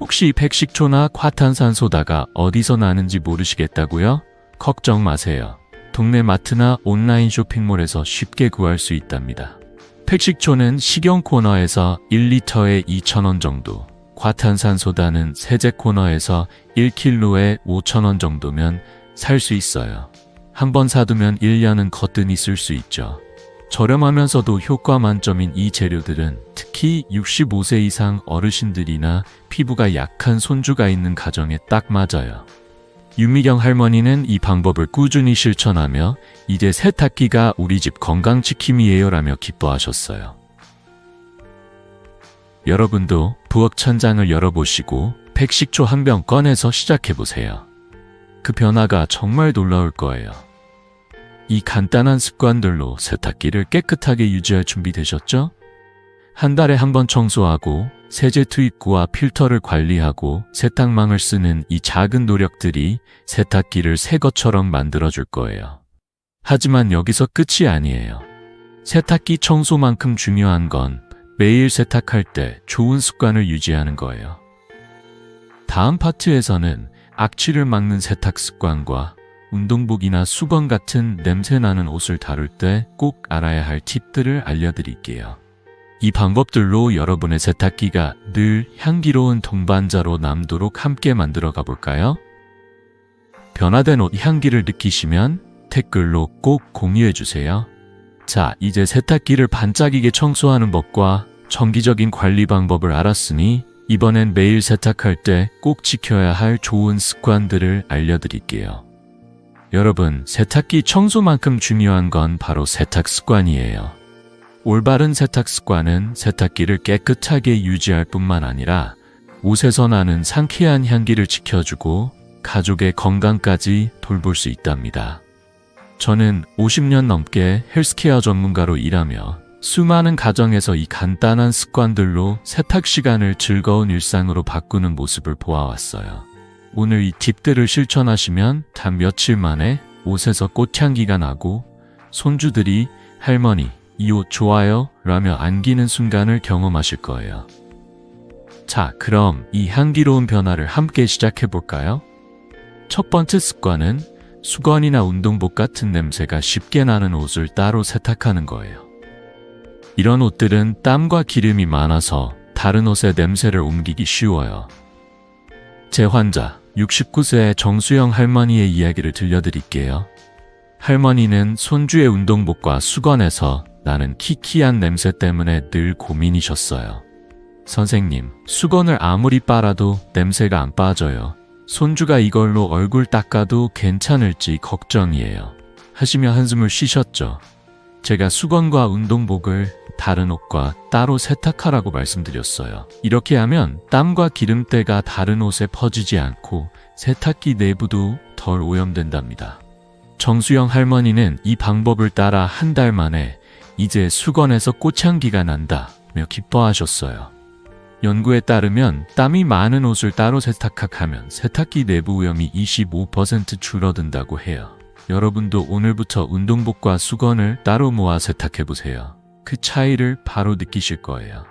혹시 백식초나 과탄산소다가 어디서 나는지 모르시겠다고요? 걱정 마세요. 동네 마트나 온라인 쇼핑몰에서 쉽게 구할 수 있답니다. 백식초는 식용 코너에서 1리터에 2,000원 정도, 과탄산소다는 세제 코너에서 1kg에 5,000원 정도면 살 수 있어요. 한번 사두면 1년은 거뜬히 쓸 수 있죠. 저렴하면서도 효과 만점인 이 재료들은 특히 65세 이상 어르신들이나 피부가 약한 손주가 있는 가정에 딱 맞아요. 윤미경 할머니는 이 방법을 꾸준히 실천하며 이제 세탁기가 우리 집 건강지킴이에요 라며 기뻐하셨어요. 여러분도 부엌 천장을 열어보시고 백식초 한 병 꺼내서 시작해보세요. 그 변화가 정말 놀라울 거예요. 이 간단한 습관들로 세탁기를 깨끗하게 유지할 준비 되셨죠? 한 달에 한 번 청소하고 세제 투입구와 필터를 관리하고 세탁망을 쓰는 이 작은 노력들이 세탁기를 새 것처럼 만들어줄 거예요. 하지만 여기서 끝이 아니에요. 세탁기 청소만큼 중요한 건 매일 세탁할 때 좋은 습관을 유지하는 거예요. 다음 파트에서는 악취를 막는 세탁 습관과 운동복이나 수건 같은 냄새나는 옷을 다룰 때 꼭 알아야 할 팁들을 알려드릴게요. 이 방법들로 여러분의 세탁기가 늘 향기로운 동반자로 남도록 함께 만들어 가볼까요? 변화된 옷 향기를 느끼시면 댓글로 꼭 공유해주세요. 자, 이제 세탁기를 반짝이게 청소하는 법과 정기적인 관리 방법을 알았으니 이번엔 매일 세탁할 때 꼭 지켜야 할 좋은 습관들을 알려드릴게요. 여러분, 세탁기 청소만큼 중요한 건 바로 세탁 습관이에요. 올바른 세탁 습관은 세탁기를 깨끗하게 유지할 뿐만 아니라 옷에서 나는 상쾌한 향기를 지켜주고 가족의 건강까지 돌볼 수 있답니다. 저는 50년 넘게 헬스케어 전문가로 일하며 수많은 가정에서 이 간단한 습관들로 세탁 시간을 즐거운 일상으로 바꾸는 모습을 보아왔어요. 오늘 이 팁들을 실천하시면 단 며칠 만에 옷에서 꽃향기가 나고 손주들이 할머니, 이 옷 좋아요? 라며 안기는 순간을 경험하실 거예요. 자, 그럼 이 향기로운 변화를 함께 시작해볼까요? 첫 번째 습관은 수건이나 운동복 같은 냄새가 쉽게 나는 옷을 따로 세탁하는 거예요. 이런 옷들은 땀과 기름이 많아서 다른 옷의 냄새를 옮기기 쉬워요. 제 환자 69세 정수영 할머니의 이야기를 들려드릴게요. 할머니는 손주의 운동복과 수건에서 나는 키키한 냄새 때문에 늘 고민이셨어요. 선생님, 수건을 아무리 빨아도 냄새가 안 빠져요. 손주가 이걸로 얼굴 닦아도 괜찮을지 걱정이에요. 하시며 한숨을 쉬셨죠. 제가 수건과 운동복을 다른 옷과 따로 세탁하라고 말씀드렸어요. 이렇게 하면 땀과 기름때가 다른 옷에 퍼지지 않고 세탁기 내부도 덜 오염된답니다. 정수영 할머니는 이 방법을 따라 한 달 만에 이제 수건에서 꽃향기가 난다며 기뻐하셨어요. 연구에 따르면 땀이 많은 옷을 따로 세탁하면 세탁기 내부 오염이 25% 줄어든다고 해요. 여러분도 오늘부터 운동복과 수건을 따로 모아 세탁해보세요. 그 차이를 바로 느끼실 거예요.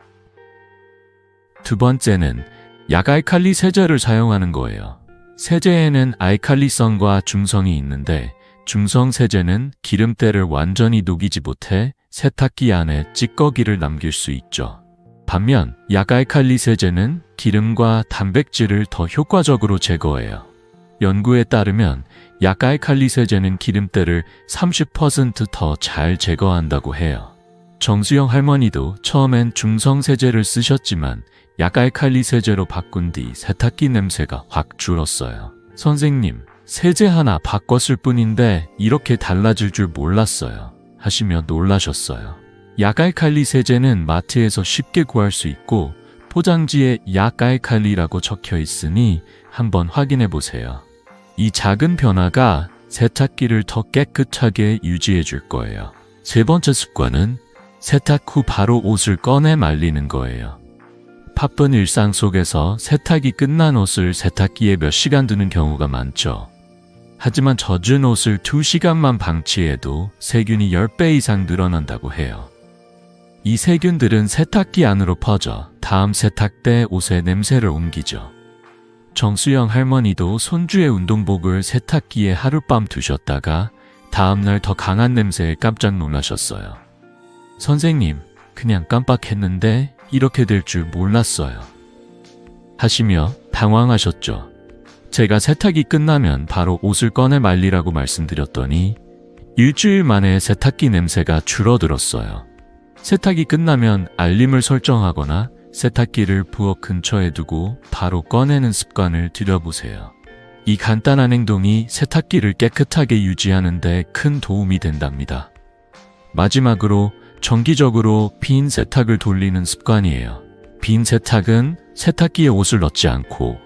두 번째는 약알칼리 세제를 사용하는 거예요. 세제에는 알칼리성과 중성이 있는데 중성 세제는 기름때를 완전히 녹이지 못해 세탁기 안에 찌꺼기를 남길 수 있죠. 반면 약알칼리 세제는 기름과 단백질을 더 효과적으로 제거해요. 연구에 따르면 약알칼리 세제는 기름때를 30% 더 잘 제거한다고 해요. 정수영 할머니도 처음엔 중성 세제를 쓰셨지만 약알칼리 세제로 바꾼 뒤 세탁기 냄새가 확 줄었어요. 선생님, 세제 하나 바꿨을 뿐인데 이렇게 달라질 줄 몰랐어요. 하시며 놀라셨어요. 약알칼리 세제는 마트에서 쉽게 구할 수 있고 포장지에 약알칼리라고 적혀 있으니 한번 확인해 보세요. 이 작은 변화가 세탁기를 더 깨끗하게 유지해 줄 거예요. 세 번째 습관은 세탁 후 바로 옷을 꺼내 말리는 거예요. 바쁜 일상 속에서 세탁이 끝난 옷을 세탁기에 몇 시간 두는 경우가 많죠. 하지만 젖은 옷을 2시간만 방치해도 세균이 10배 이상 늘어난다고 해요. 이 세균들은 세탁기 안으로 퍼져 다음 세탁 때 옷의 냄새를 옮기죠. 정수영 할머니도 손주의 운동복을 세탁기에 하룻밤 두셨다가 다음날 더 강한 냄새에 깜짝 놀라셨어요. 선생님, 그냥 깜빡했는데 이렇게 될 줄 몰랐어요. 하시며 당황하셨죠. 제가 세탁이 끝나면 바로 옷을 꺼내 말리라고 말씀드렸더니 일주일 만에 세탁기 냄새가 줄어들었어요. 세탁이 끝나면 알림을 설정하거나 세탁기를 부엌 근처에 두고 바로 꺼내는 습관을 들여보세요. 이 간단한 행동이 세탁기를 깨끗하게 유지하는 데 큰 도움이 된답니다. 마지막으로 정기적으로 빈 세탁을 돌리는 습관이에요. 빈 세탁은 세탁기에 옷을 넣지 않고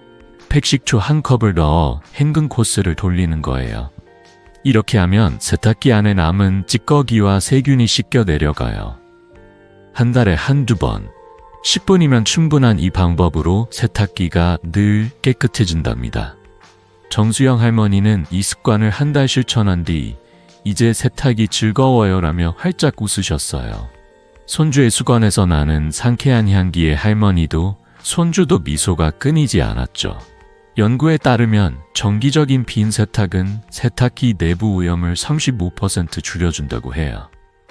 백식초 1컵을 넣어 헹군 코스를 돌리는 거예요. 이렇게 하면 세탁기 안에 남은 찌꺼기와 세균이 씻겨 내려가요. 한 달에 한두 번, 10분이면 충분한 이 방법으로 세탁기가 늘 깨끗해진답니다. 정수영 할머니는 이 습관을 한 달 실천한 뒤 이제 세탁이 즐거워요라며 활짝 웃으셨어요. 손주의 수건에서 나는 상쾌한 향기에 할머니도 손주도 미소가 끊이지 않았죠. 연구에 따르면 정기적인 빈 세탁은 세탁기 내부 오염을 35% 줄여준다고 해요.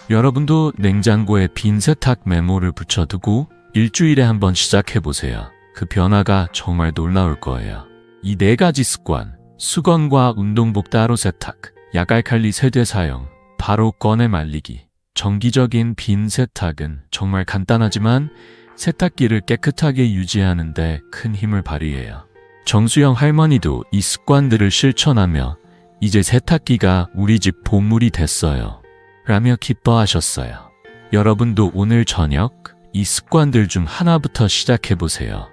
여러분도 냉장고에 빈 세탁 메모를 붙여두고 일주일에 한 번 시작해보세요. 그 변화가 정말 놀라울 거예요. 이 4가지 습관, 수건과 운동복 따로 세탁, 약알칼리 세제 사용, 바로 꺼내 말리기, 정기적인 빈 세탁은 정말 간단하지만 세탁기를 깨끗하게 유지하는 데 큰 힘을 발휘해요. 정수영 할머니도 이 습관들을 실천하며 이제 세탁기가 우리 집 보물이 됐어요. 라며 기뻐하셨어요. 여러분도 오늘 저녁 이 습관들 중 하나부터 시작해보세요.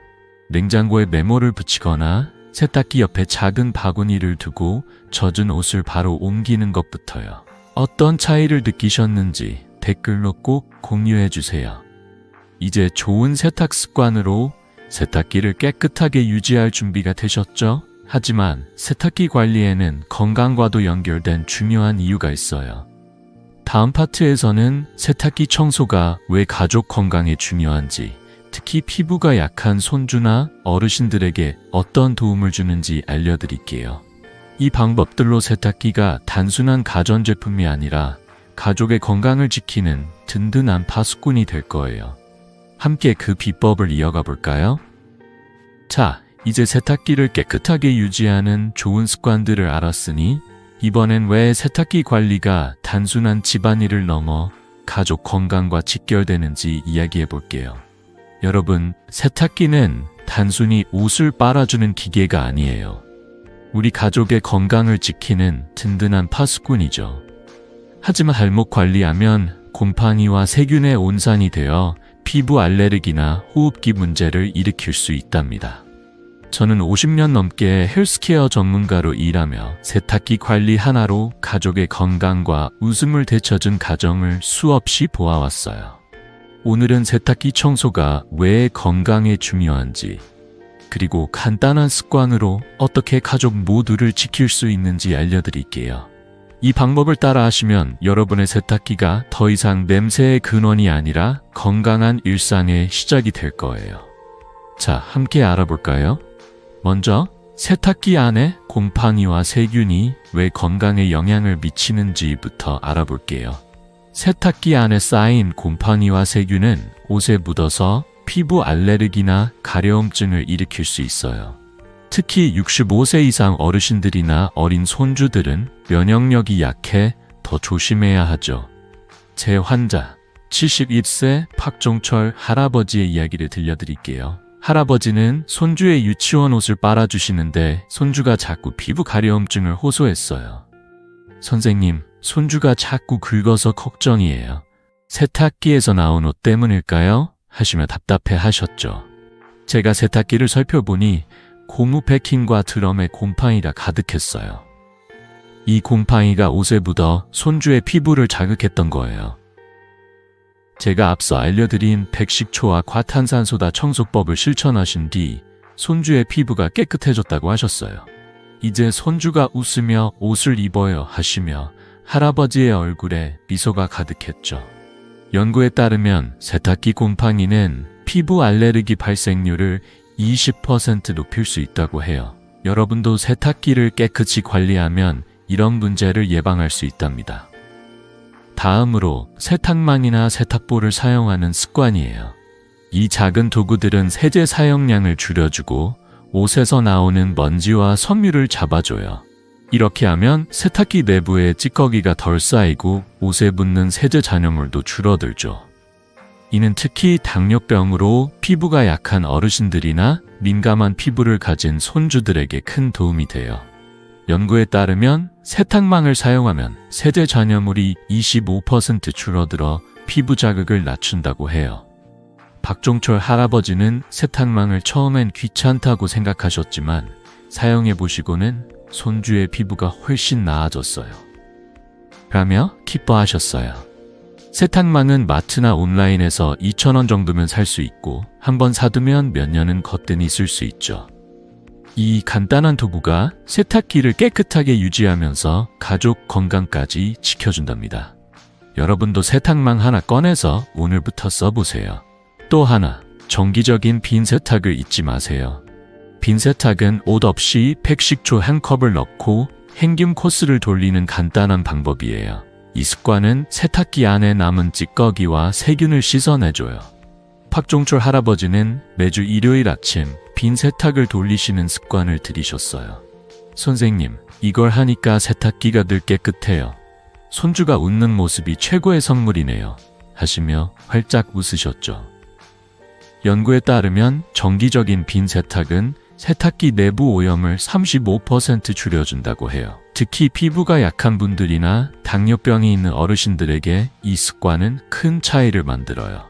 냉장고에 메모를 붙이거나 세탁기 옆에 작은 바구니를 두고 젖은 옷을 바로 옮기는 것부터요. 어떤 차이를 느끼셨는지 댓글로 꼭 공유해주세요. 이제 좋은 세탁 습관으로 세탁기를 깨끗하게 유지할 준비가 되셨죠? 하지만 세탁기 관리에는 건강과도 연결된 중요한 이유가 있어요. 다음 파트에서는 세탁기 청소가 왜 가족 건강에 중요한지, 특히 피부가 약한 손주나 어르신들에게 어떤 도움을 주는지 알려드릴게요. 이 방법들로 세탁기가 단순한 가전제품이 아니라 가족의 건강을 지키는 든든한 파수꾼이 될 거예요. 함께 그 비법을 이어가 볼까요? 자, 이제 세탁기를 깨끗하게 유지하는 좋은 습관들을 알았으니 이번엔 왜 세탁기 관리가 단순한 집안일을 넘어 가족 건강과 직결되는지 이야기해 볼게요. 여러분, 세탁기는 단순히 옷을 빨아주는 기계가 아니에요. 우리 가족의 건강을 지키는 든든한 파수꾼이죠. 하지만 잘못 관리하면 곰팡이와 세균의 온산이 되어 피부 알레르기나 호흡기 문제를 일으킬 수 있답니다. 저는 50년 넘게 헬스케어 전문가로 일하며 세탁기 관리 하나로 가족의 건강과 웃음을 되찾은 가정을 수없이 보아왔어요. 오늘은 세탁기 청소가 왜 건강에 중요한지, 그리고 간단한 습관으로 어떻게 가족 모두를 지킬 수 있는지 알려드릴게요. 이 방법을 따라 하시면 여러분의 세탁기가 더 이상 냄새의 근원이 아니라 건강한 일상의 시작이 될 거예요. 자, 함께 알아볼까요? 먼저 세탁기 안에 곰팡이와 세균이 왜 건강에 영향을 미치는지부터 알아볼게요. 세탁기 안에 쌓인 곰팡이와 세균은 옷에 묻어서 피부 알레르기나 가려움증을 일으킬 수 있어요. 특히 65세 이상 어르신들이나 어린 손주들은 면역력이 약해 더 조심해야 하죠. 제 환자, 71세 박종철 할아버지의 이야기를 들려드릴게요. 할아버지는 손주의 유치원 옷을 빨아주시는데 손주가 자꾸 피부 가려움증을 호소했어요. 선생님, 손주가 자꾸 긁어서 걱정이에요. 세탁기에서 나온 옷 때문일까요? 하시며 답답해 하셨죠. 제가 세탁기를 살펴보니 고무 패킹과 드럼에 곰팡이가 가득했어요. 이 곰팡이가 옷에 묻어 손주의 피부를 자극했던 거예요. 제가 앞서 알려드린 백식초와 과탄산소다 청소법을 실천하신 뒤 손주의 피부가 깨끗해졌다고 하셨어요. 이제 손주가 웃으며 옷을 입어요 하시며 할아버지의 얼굴에 미소가 가득했죠. 연구에 따르면 세탁기 곰팡이는 피부 알레르기 발생률을 20% 높일 수 있다고 해요. 여러분도 세탁기를 깨끗이 관리하면 이런 문제를 예방할 수 있답니다. 다음으로 세탁망이나 세탁볼을 사용하는 습관이에요. 이 작은 도구들은 세제 사용량을 줄여주고 옷에서 나오는 먼지와 섬유를 잡아줘요. 이렇게 하면 세탁기 내부에 찌꺼기가 덜 쌓이고 옷에 붙는 세제 잔여물도 줄어들죠. 이는 특히 당뇨병으로 피부가 약한 어르신들이나 민감한 피부를 가진 손주들에게 큰 도움이 돼요. 연구에 따르면 세탁망을 사용하면 세제 잔여물이 25% 줄어들어 피부 자극을 낮춘다고 해요. 박종철 할아버지는 세탁망을 처음엔 귀찮다고 생각하셨지만 사용해보시고는 손주의 피부가 훨씬 나아졌어요. 라며 기뻐하셨어요. 세탁망은 마트나 온라인에서 2,000원 정도면 살 수 있고 한번 사두면 몇 년은 거뜬히 쓸 수 있죠. 이 간단한 도구가 세탁기를 깨끗하게 유지하면서 가족 건강까지 지켜준답니다. 여러분도 세탁망 하나 꺼내서 오늘부터 써보세요. 또 하나, 정기적인 빈 세탁을 잊지 마세요. 빈 세탁은 옷 없이 백식초 한 컵을 넣고 행균 코스를 돌리는 간단한 방법이에요. 이 습관은 세탁기 안에 남은 찌꺼기와 세균을 씻어내줘요. 박종철 할아버지는 매주 일요일 아침 빈 세탁을 돌리시는 습관을 들이셨어요. 선생님, 이걸 하니까 세탁기가 늘 깨끗해요. 손주가 웃는 모습이 최고의 선물이네요. 하시며 활짝 웃으셨죠. 연구에 따르면 정기적인 빈 세탁은 세탁기 내부 오염을 35% 줄여준다고 해요. 특히 피부가 약한 분들이나 당뇨병이 있는 어르신들에게 이 습관은 큰 차이를 만들어요.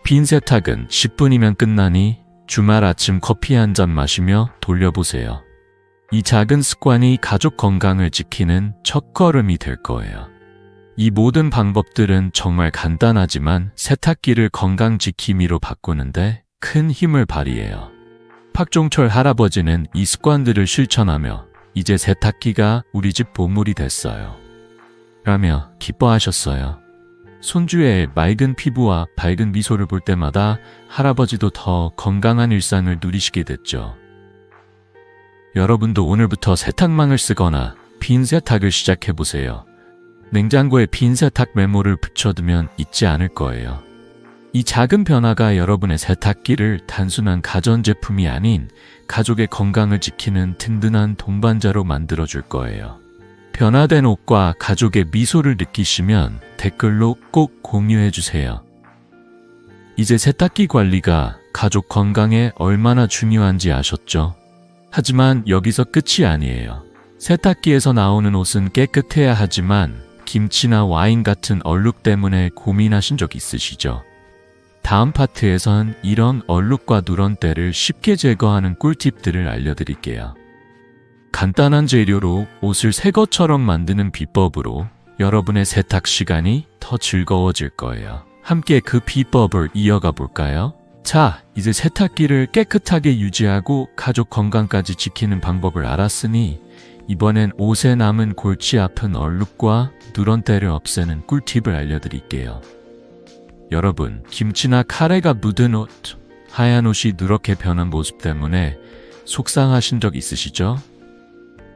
빈 세탁은 10분이면 끝나니 주말 아침 커피 한 잔 마시며 돌려보세요. 이 작은 습관이 가족 건강을 지키는 첫걸음이 될 거예요. 이 모든 방법들은 정말 간단하지만 세탁기를 건강지킴이로 바꾸는데 큰 힘을 발휘해요. 박종철 할아버지는 이 습관들을 실천하며 이제 세탁기가 우리 집 보물이 됐어요. 라며 기뻐하셨어요. 손주의 맑은 피부와 밝은 미소를 볼 때마다 할아버지도 더 건강한 일상을 누리시게 됐죠. 여러분도 오늘부터 세탁망을 쓰거나 빈 세탁을 시작해보세요. 냉장고에 빈 세탁 메모를 붙여두면 잊지 않을 거예요. 이 작은 변화가 여러분의 세탁기를 단순한 가전제품이 아닌 가족의 건강을 지키는 든든한 동반자로 만들어줄 거예요. 변화된 옷과 가족의 미소를 느끼시면 댓글로 꼭 공유해주세요. 이제 세탁기 관리가 가족 건강에 얼마나 중요한지 아셨죠? 하지만 여기서 끝이 아니에요. 세탁기에서 나오는 옷은 깨끗해야 하지만 김치나 와인 같은 얼룩 때문에 고민하신 적 있으시죠? 다음 파트에선 이런 얼룩과 누런때를 쉽게 제거하는 꿀팁들을 알려드릴게요. 간단한 재료로 옷을 새 것처럼 만드는 비법으로 여러분의 세탁 시간이 더 즐거워질 거예요. 함께 그 비법을 이어가 볼까요? 자, 이제 세탁기를 깨끗하게 유지하고 가족 건강까지 지키는 방법을 알았으니 이번엔 옷에 남은 골치 아픈 얼룩과 누런때를 없애는 꿀팁을 알려드릴게요. 여러분, 김치나 카레가 묻은 옷, 하얀 옷이 누렇게 변한 모습 때문에 속상하신 적 있으시죠?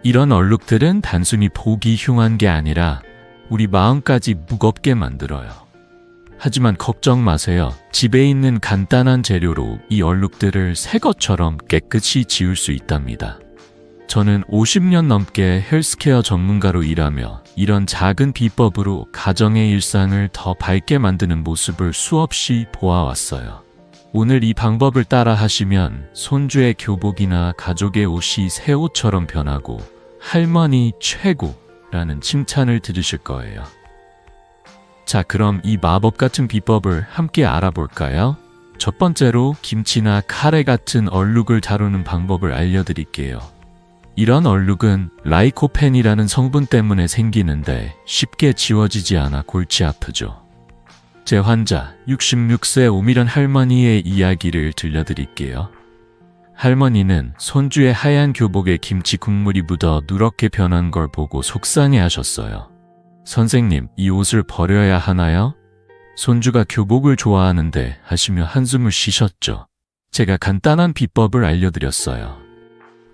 이런 얼룩들은 단순히 보기 흉한 게 아니라 우리 마음까지 무겁게 만들어요. 하지만 걱정 마세요. 집에 있는 간단한 재료로 이 얼룩들을 새 것처럼 깨끗이 지울 수 있답니다. 저는 50년 넘게 헬스케어 전문가로 일하며 이런 작은 비법으로 가정의 일상을 더 밝게 만드는 모습을 수없이 보아왔어요. 오늘 이 방법을 따라 하시면 손주의 교복이나 가족의 옷이 새 옷처럼 변하고 할머니 최고라는 칭찬을 들으실 거예요. 자, 그럼 이 마법 같은 비법을 함께 알아볼까요? 첫 번째로 김치나 카레 같은 얼룩을 다루는 방법을 알려드릴게요. 이런 얼룩은 라이코펜이라는 성분 때문에 생기는데 쉽게 지워지지 않아 골치 아프죠. 제 환자 66세 오미련 할머니의 이야기를 들려드릴게요. 할머니는 손주의 하얀 교복에 김치 국물이 묻어 누렇게 변한 걸 보고 속상해 하셨어요. 선생님, 이 옷을 버려야 하나요? 손주가 교복을 좋아하는데 하시며 한숨을 쉬셨죠. 제가 간단한 비법을 알려드렸어요.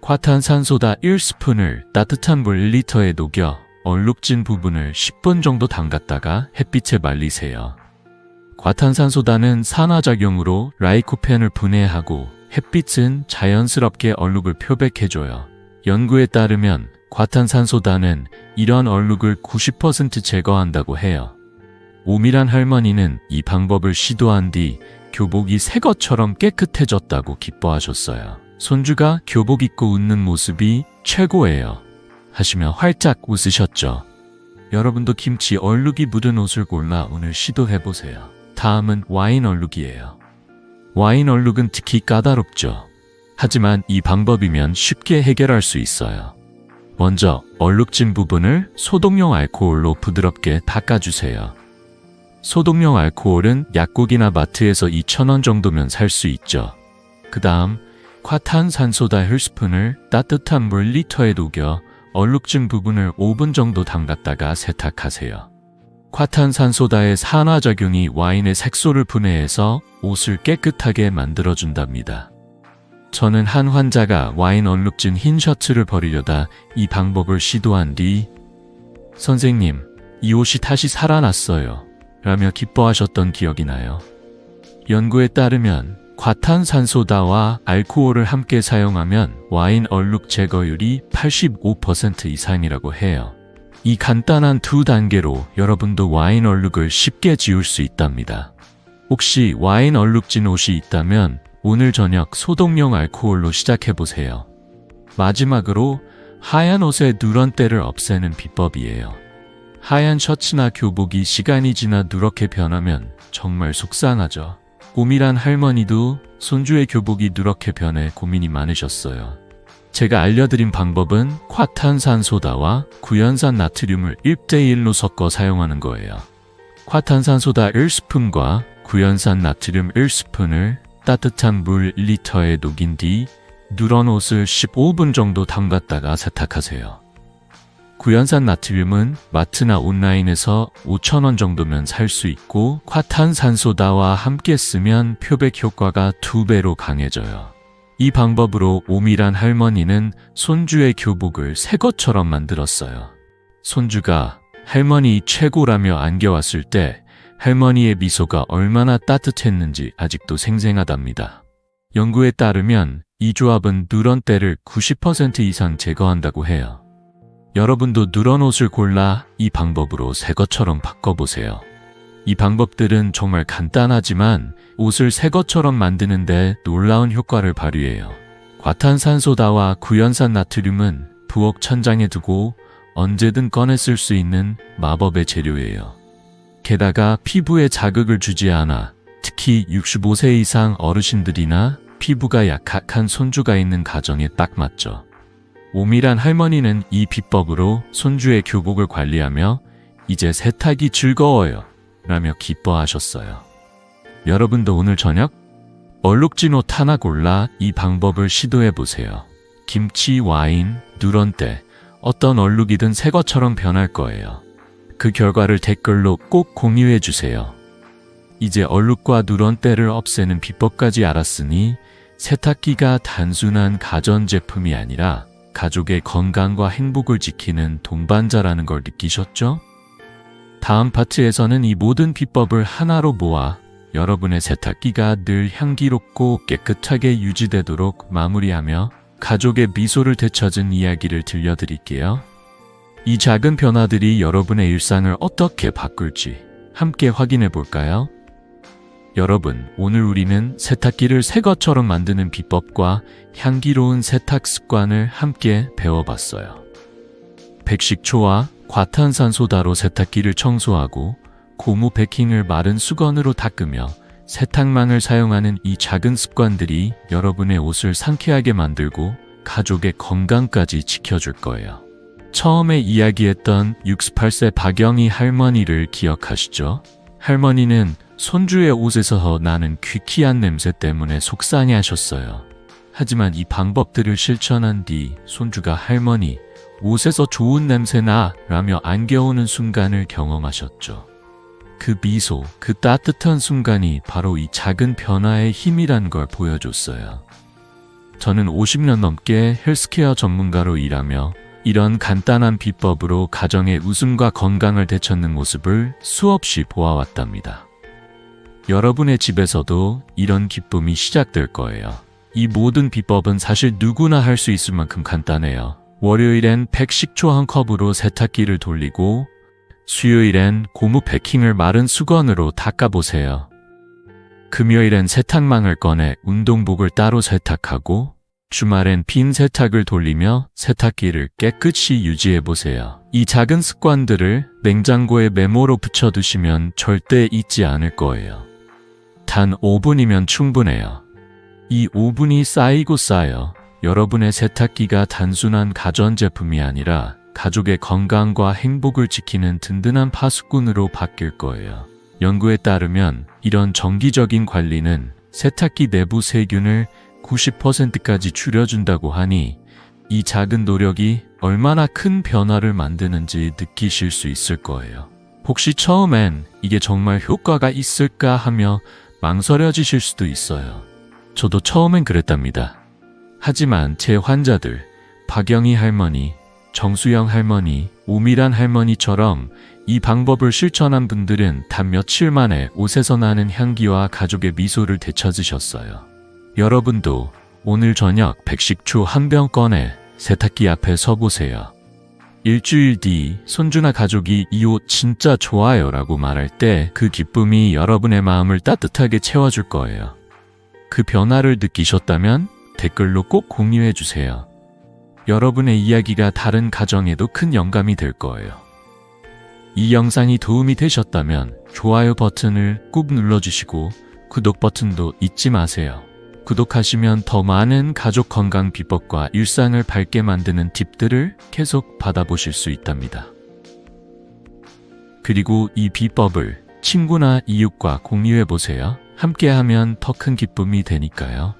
과탄산소다 1스푼을 따뜻한 물 1리터에 녹여 얼룩진 부분을 10분 정도 담갔다가 햇빛에 말리세요. 과탄산소다는 산화작용으로 라이코펜을 분해하고 햇빛은 자연스럽게 얼룩을 표백해줘요. 연구에 따르면 과탄산소다는 이런 얼룩을 90% 제거한다고 해요. 오밀한 할머니는 이 방법을 시도한 뒤 교복이 새 것처럼 깨끗해졌다고 기뻐하셨어요. 손주가 교복 입고 웃는 모습이 최고예요 하시며 활짝 웃으셨죠. 여러분도 김치 얼룩이 묻은 옷을 골라 오늘 시도해보세요. 다음은 와인 얼룩이에요. 와인 얼룩은 특히 까다롭죠. 하지만 이 방법이면 쉽게 해결할 수 있어요. 먼저 얼룩진 부분을 소독용 알코올로 부드럽게 닦아주세요. 소독용 알코올은 약국이나 마트에서 2,000원 정도면 살 수 있죠. 그 다음 과탄산소다 1스푼을 따뜻한 물 리터에 녹여 얼룩진 부분을 5분 정도 담갔다가 세탁하세요. 과탄산소다의 산화작용이 와인의 색소를 분해해서 옷을 깨끗하게 만들어준답니다. 저는 한 환자가 와인 얼룩진 흰 셔츠를 버리려다 이 방법을 시도한 뒤 선생님, 이 옷이 다시 살아났어요 라며 기뻐하셨던 기억이 나요. 연구에 따르면 과탄산소다와 알코올을 함께 사용하면 와인 얼룩 제거율이 85% 이상이라고 해요. 이 간단한 두 단계로 여러분도 와인 얼룩을 쉽게 지울 수 있답니다. 혹시 와인 얼룩진 옷이 있다면 오늘 저녁 소독용 알코올로 시작해보세요. 마지막으로 하얀 옷의 누런때를 없애는 비법이에요. 하얀 셔츠나 교복이 시간이 지나 누렇게 변하면 정말 속상하죠. 오밀한 할머니도 손주의 교복이 누렇게 변해 고민이 많으셨어요. 제가 알려드린 방법은 과탄산소다와 구연산 나트륨을 1:1로 섞어 사용하는 거예요. 과탄산소다 1스푼과 구연산 나트륨 1스푼을 따뜻한 물 1리터에 녹인 뒤 누런 옷을 15분 정도 담갔다가 세탁하세요. 구연산 나트륨은 마트나 온라인에서 5,000원 정도면 살 수 있고 과탄산소다와 함께 쓰면 표백 효과가 2배로 강해져요. 이 방법으로 오밀한 할머니는 손주의 교복을 새 것처럼 만들었어요. 손주가 할머니 최고라며 안겨왔을 때 할머니의 미소가 얼마나 따뜻했는지 아직도 생생하답니다. 연구에 따르면 이 조합은 누런 때를 90% 이상 제거한다고 해요. 여러분도 누런 옷을 골라 이 방법으로 새 것처럼 바꿔보세요. 이 방법들은 정말 간단하지만 옷을 새 것처럼 만드는데 놀라운 효과를 발휘해요. 과탄산소다와 구연산 나트륨은 부엌 천장에 두고 언제든 꺼내 쓸 수 있는 마법의 재료예요. 게다가 피부에 자극을 주지 않아 특히 65세 이상 어르신들이나 피부가 약한 손주가 있는 가정에 딱 맞죠. 오밀한 할머니는 이 비법으로 손주의 교복을 관리하며 이제 세탁이 즐거워요 라며 기뻐하셨어요. 여러분도 오늘 저녁 얼룩진 옷 하나 골라 이 방법을 시도해보세요. 김치, 와인, 누런때 어떤 얼룩이든 새 것처럼 변할 거예요. 그 결과를 댓글로 꼭 공유해주세요. 이제 얼룩과 누런때를 없애는 비법까지 알았으니 세탁기가 단순한 가전제품이 아니라 가족의 건강과 행복을 지키는 동반자라는 걸 느끼셨죠? 다음 파트에서는 이 모든 비법을 하나로 모아 여러분의 세탁기가 늘 향기롭고 깨끗하게 유지되도록 마무리하며 가족의 미소를 되찾은 이야기를 들려드릴게요. 이 작은 변화들이 여러분의 일상을 어떻게 바꿀지 함께 확인해 볼까요? 여러분, 오늘 우리는 세탁기를 새 것처럼 만드는 비법과 향기로운 세탁 습관을 함께 배워봤어요. 백식초와 과탄산소다로 세탁기를 청소하고 고무 베킹을 마른 수건으로 닦으며 세탁망을 사용하는 이 작은 습관들이 여러분의 옷을 상쾌하게 만들고 가족의 건강까지 지켜줄 거예요. 처음에 이야기했던 68세 박영희 할머니를 기억하시죠? 할머니는 손주의 옷에서 나는 귀키한 냄새 때문에 속상해하셨어요. 하지만 이 방법들을 실천한 뒤 손주가 할머니, 옷에서 좋은 냄새 나 라며 안겨오는 순간을 경험하셨죠. 그 미소, 그 따뜻한 순간이 바로 이 작은 변화의 힘이란 걸 보여줬어요. 저는 50년 넘게 헬스케어 전문가로 일하며 이런 간단한 비법으로 가정의 웃음과 건강을 되찾는 모습을 수없이 보아왔답니다. 여러분의 집에서도 이런 기쁨이 시작될 거예요. 이 모든 비법은 사실 누구나 할 수 있을 만큼 간단해요. 월요일엔 백식초 한 컵으로 세탁기를 돌리고 수요일엔 고무 베킹을 마른 수건으로 닦아보세요. 금요일엔 세탁망을 꺼내 운동복을 따로 세탁하고 주말엔 빈 세탁을 돌리며 세탁기를 깨끗이 유지해보세요. 이 작은 습관들을 냉장고에 메모로 붙여두시면 절대 잊지 않을 거예요. 단 5분이면 충분해요. 이 5분이 쌓이고 쌓여 여러분의 세탁기가 단순한 가전제품이 아니라 가족의 건강과 행복을 지키는 든든한 파수꾼으로 바뀔 거예요. 연구에 따르면 이런 정기적인 관리는 세탁기 내부 세균을 90%까지 줄여준다고 하니 이 작은 노력이 얼마나 큰 변화를 만드는지 느끼실 수 있을 거예요. 혹시 처음엔 이게 정말 효과가 있을까 하며 망설여지실 수도 있어요. 저도 처음엔 그랬답니다. 하지만 제 환자들, 박영희 할머니, 정수영 할머니, 오밀한 할머니처럼 이 방법을 실천한 분들은 단 며칠 만에 옷에서 나는 향기와 가족의 미소를 되찾으셨어요. 여러분도 오늘 저녁 백식초 한 병 꺼내 세탁기 앞에 서보세요. 일주일 뒤 손주나 가족이 이 옷 진짜 좋아요 라고 말할 때 그 기쁨이 여러분의 마음을 따뜻하게 채워줄 거예요. 그 변화를 느끼셨다면 댓글로 꼭 공유해 주세요. 여러분의 이야기가 다른 가정에도 큰 영감이 될 거예요. 이 영상이 도움이 되셨다면 좋아요 버튼을 꾹 눌러주시고 구독 버튼도 잊지 마세요. 구독하시면 더 많은 가족 건강 비법과 일상을 밝게 만드는 팁들을 계속 받아보실 수 있답니다. 그리고 이 비법을 친구나 이웃과 공유해보세요. 함께하면 더 큰 기쁨이 되니까요.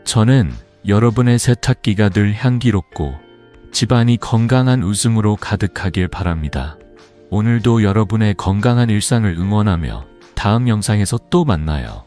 저는 여러분의 세탁기가 늘 향기롭고 집안이 건강한 웃음으로 가득하길 바랍니다. 오늘도 여러분의 건강한 일상을 응원하며 다음 영상에서 또 만나요.